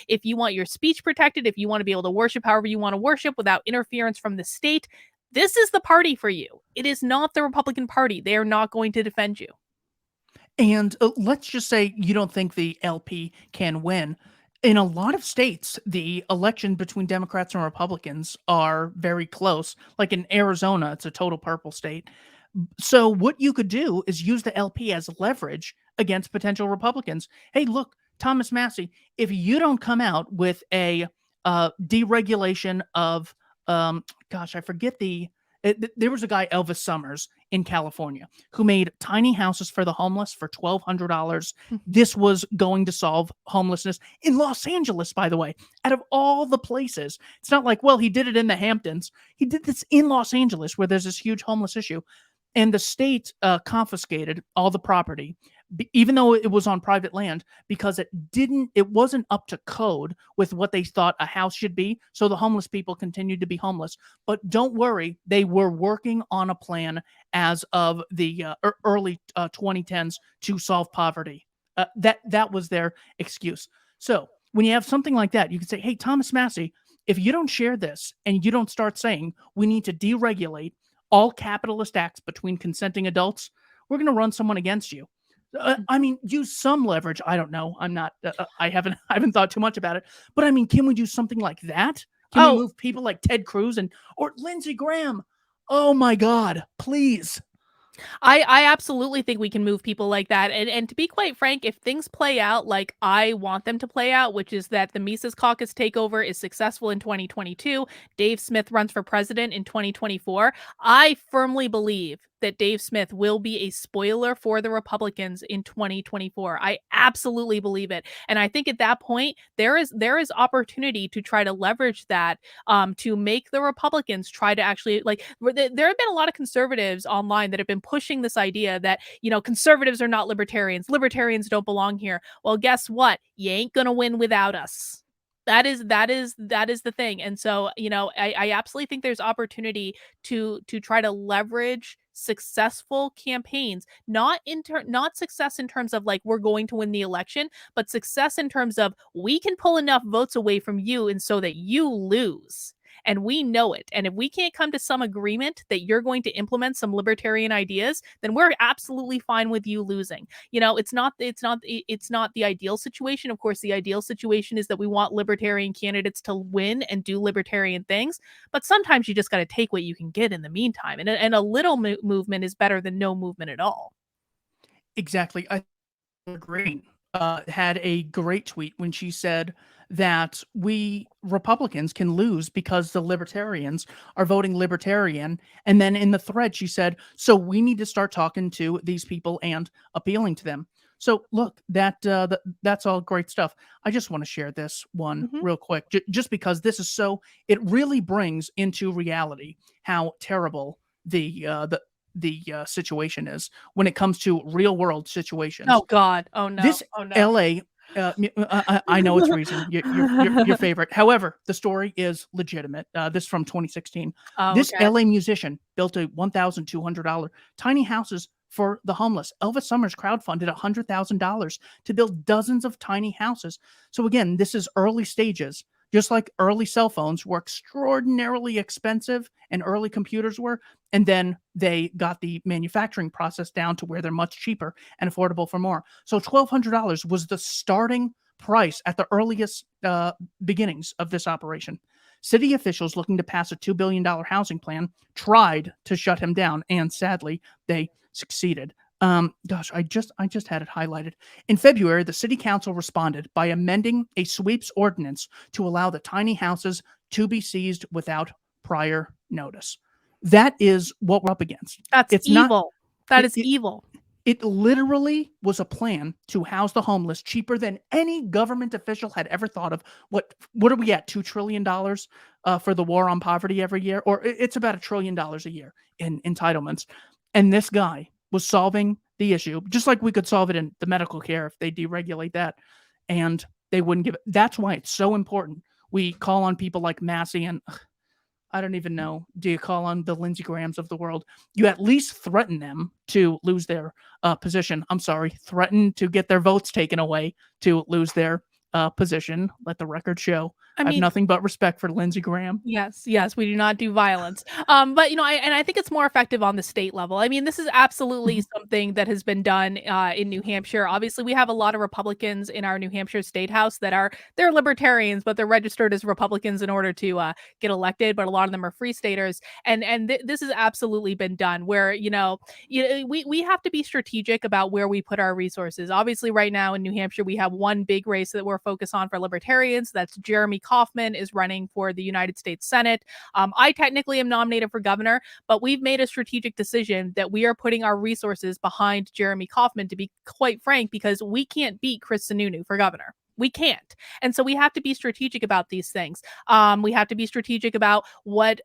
If you want your speech protected, if you want to be able to worship however you want to worship without interference from the state, this is the party for you. It is not the Republican Party. They are not going to defend you. And let's just say you don't think the LP can win. In a lot of states, the election between Democrats and Republicans are very close. Like in Arizona, it's a total purple state. So what you could do is use the LP as leverage against potential Republicans. Hey, look, Thomas Massey, if you don't come out with a deregulation of, gosh, I forget the There was a guy, Elvis Summers, in California, who made tiny houses for the homeless for $1,200. This was going to solve homelessness in Los Angeles, by the way, out of all the places. It's not like, well, he did it in the Hamptons. He did this in Los Angeles, where there's this huge homeless issue. And the state confiscated all the property, even though it was on private land, because it wasn't up to code with what they thought a house should be. So the homeless people continued to be homeless. But don't worry, they were working on a plan as of the early 2010s to solve poverty. That was their excuse. So when you have something like that, you can say, hey, Thomas Massey, if you don't share this and you don't start saying we need to deregulate all capitalist acts between consenting adults, we're going to run someone against you. I mean, use some leverage. I don't know. I'm not. I haven't thought too much about it. But I mean, can we do something like that? Can we move people like Ted Cruz or Lindsey Graham? Oh my God! Please. I absolutely think we can move people like that. And to be quite frank, if things play out like I want them to play out, which is that the Mises Caucus takeover is successful in 2022, Dave Smith runs for president in 2024, I firmly believe that Dave Smith will be a spoiler for the Republicans in 2024. I absolutely believe it. And I think at that point, there is opportunity to try to leverage that to make the Republicans try to actually, like, there have been a lot of conservatives online that have been pushing this idea that, conservatives are not libertarians. Libertarians don't belong here. Well, guess what? You ain't going to win without us. That is the thing. And so, I absolutely think there's opportunity to try to leverage successful campaigns, not success in terms of like we're going to win the election, but success in terms of we can pull enough votes away from you and so that you lose. And we know it. And if we can't come to some agreement that you're going to implement some libertarian ideas, then we're absolutely fine with you losing. It's not the ideal situation. Of course, the ideal situation is that we want libertarian candidates to win and do libertarian things. But sometimes you just got to take what you can get in the meantime. And a little movement is better than no movement at all. Exactly. I agree. Had a great tweet when she said that we Republicans can lose because the Libertarians are voting Libertarian. And then in the thread, she said, so we need to start talking to these people and appealing to them. So look, that's all great stuff. I just want to share this one real quick, just because this is it really brings into reality how terrible the situation is when it comes to real world situations. Oh God! Oh no! This Oh no! LA, I know it's Reason, your favorite. However, the story is legitimate. This from 2016. Oh, This okay. LA musician built a $1,200 tiny houses for the homeless. Elvis Summers crowdfunded $100,000 to build dozens of tiny houses. So again, this is early stages. Just like early cell phones were extraordinarily expensive and early computers were, and then they got the manufacturing process down to where they're much cheaper and affordable for more. So $1,200 was the starting price at the earliest beginnings of this operation. City officials looking to pass a $2 billion housing plan tried to shut him down, and sadly, they succeeded. Gosh, I just had it highlighted. In February, the city council responded by amending a sweeps ordinance to allow the tiny houses to be seized without prior notice. That is what we're up against. That's It's not evil. That it, is it, evil. it literally was a plan to house the homeless cheaper than any government official had ever thought of. What are we at? $2 trillion for the war on poverty every year, or it's about $1 trillion a year in entitlements. And this guy was solving the issue, just like we could solve it in the medical care if they deregulate that, and they wouldn't give it. That's why it's so important. We call on people like Massey and I don't even know. Do you call on the Lindsey Grahams of the world? You at least threaten them to lose their position. I'm sorry, threaten to get their votes taken away to lose their position. Let the record show. I have nothing but respect for Lindsey Graham. Yes, we do not do violence. But I think it's more effective on the state level. I mean, this is absolutely something that has been done in New Hampshire. Obviously, we have a lot of Republicans in our New Hampshire state house they're libertarians, but they're registered as Republicans in order to get elected. But a lot of them are free staters, and this has absolutely been done where we have to be strategic about where we put our resources. Obviously, right now in New Hampshire, we have one big race that we're focused on for Libertarians. That's Jeremy Kaufman is running for the United States Senate. I technically am nominated for governor, but we've made a strategic decision that we are putting our resources behind Jeremy Kaufman, to be quite frank, because we can't beat Chris Sununu for governor. We can't. And so we have to be strategic about these things. We have to be strategic about what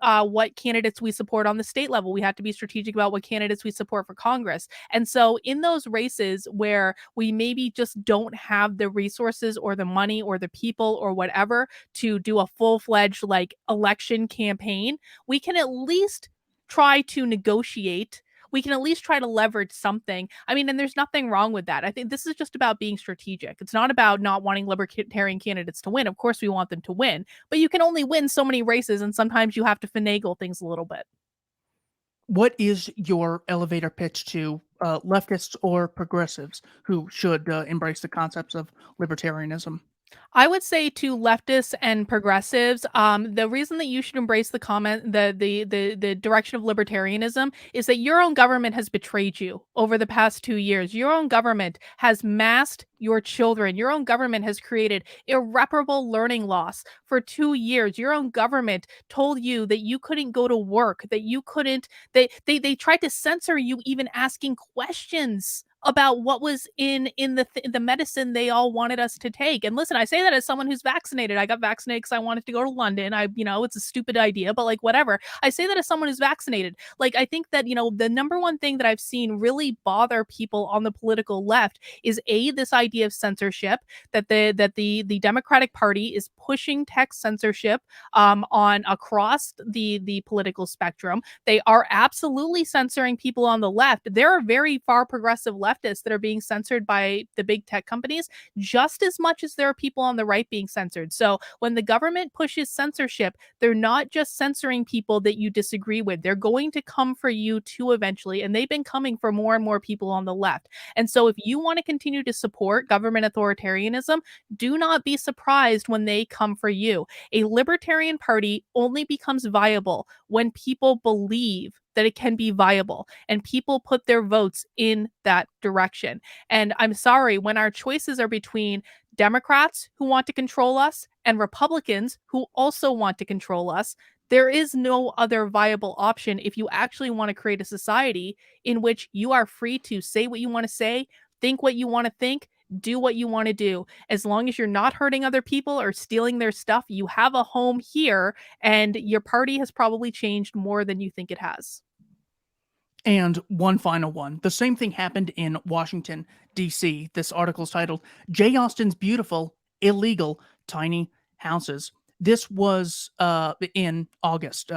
candidates we support on the state level. We have to be strategic about what candidates we support for Congress. And so in those races where we maybe just don't have the resources or the money or the people or whatever to do a full-fledged like election campaign, we can at least try to negotiate. We can at least try to leverage something. I mean, and there's nothing wrong with that. I think this is just about being strategic. It's not about not wanting libertarian candidates to win. Of course, we want them to win, but you can only win so many races, and sometimes you have to finagle things a little bit. What is your elevator pitch to leftists or progressives who should embrace the concepts of libertarianism? I would say to leftists and progressives, the reason that you should embrace the direction of libertarianism is that your own government has betrayed you over the past 2 years. Your own government has masked your children. Your own government has created irreparable learning loss for 2 years. Your own government told you that you couldn't go to work, that you couldn't. They tried to censor you even asking questions about what was in the medicine they all wanted us to take. And listen, I say that as someone who's vaccinated. I got vaccinated because I wanted to go to London. It's a stupid idea, but like whatever. I say that as someone who's vaccinated. Like I think that the number one thing that I've seen really bother people on the political left is this idea of censorship, that the Democratic Party is pushing text censorship on across the political spectrum. They are absolutely censoring people on the left. There are very far progressive leftists that are being censored by the big tech companies just as much as there are people on the right being censored. So when the government pushes censorship, they're not just censoring people that you disagree with. They're going to come for you too eventually. And they've been coming for more and more people on the left. And so if you want to continue to support government authoritarianism, do not be surprised when they come for you. A libertarian party only becomes viable when people believe that it can be viable and people put their votes in that direction. And I'm sorry, when our choices are between Democrats who want to control us and Republicans who also want to control us, there is no other viable option if you actually want to create a society in which you are free to say what you want to say, think what you want to think, do what you want to do. As long as you're not hurting other people or stealing their stuff, you have a home here, and your party has probably changed more than you think it has. And one final one. The same thing happened in Washington, D.C. This article is titled, Jay Austen's Beautiful, Illegal, Tiny Houses. This was in August.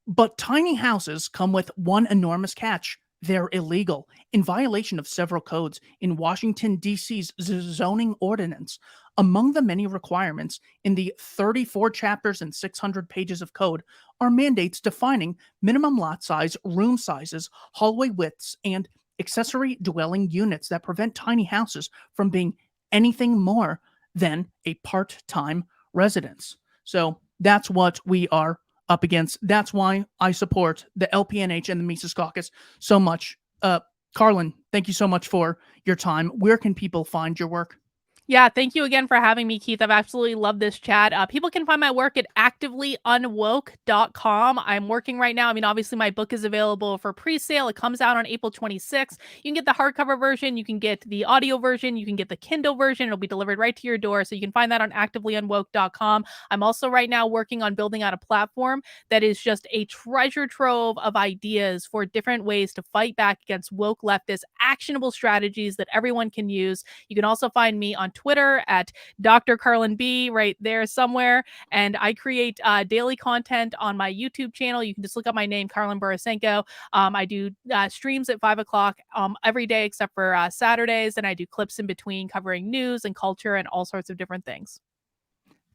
But tiny houses come with one enormous catch. They're illegal, in violation of several codes in Washington, D.C.'s zoning ordinance. Among the many requirements in the 34 chapters and 600 pages of code are mandates defining minimum lot size, room sizes, hallway widths, and accessory dwelling units that prevent tiny houses from being anything more than a part-time residence. So that's what we are up against. That's why I support the LPNH and the Mises Caucus so much. Karlyn, thank you so much for your time. Where can people find your work? Yeah, thank you again for having me, Keith. I've absolutely loved this chat. People can find my work at activelyunwoke.com. I'm working right now. I mean, obviously, my book is available for pre-sale. It comes out on April 26th. You can get the hardcover version. You can get the audio version. You can get the Kindle version. It'll be delivered right to your door. So you can find that on activelyunwoke.com. I'm also right now working on building out a platform that is just a treasure trove of ideas for different ways to fight back against woke leftists, actionable strategies that everyone can use. You can also find me on Twitter at Dr. Karlyn B right there somewhere. And I create daily content on my YouTube channel. You can just look up my name, Karlyn Borysenko. I do streams at 5 o'clock every day except for Saturdays. And I do clips in between covering news and culture and all sorts of different things.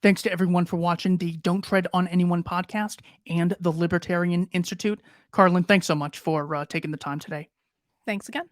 Thanks to everyone for watching the Don't Tread on Anyone podcast and the Libertarian Institute. Karlyn, thanks so much for taking the time today. Thanks again.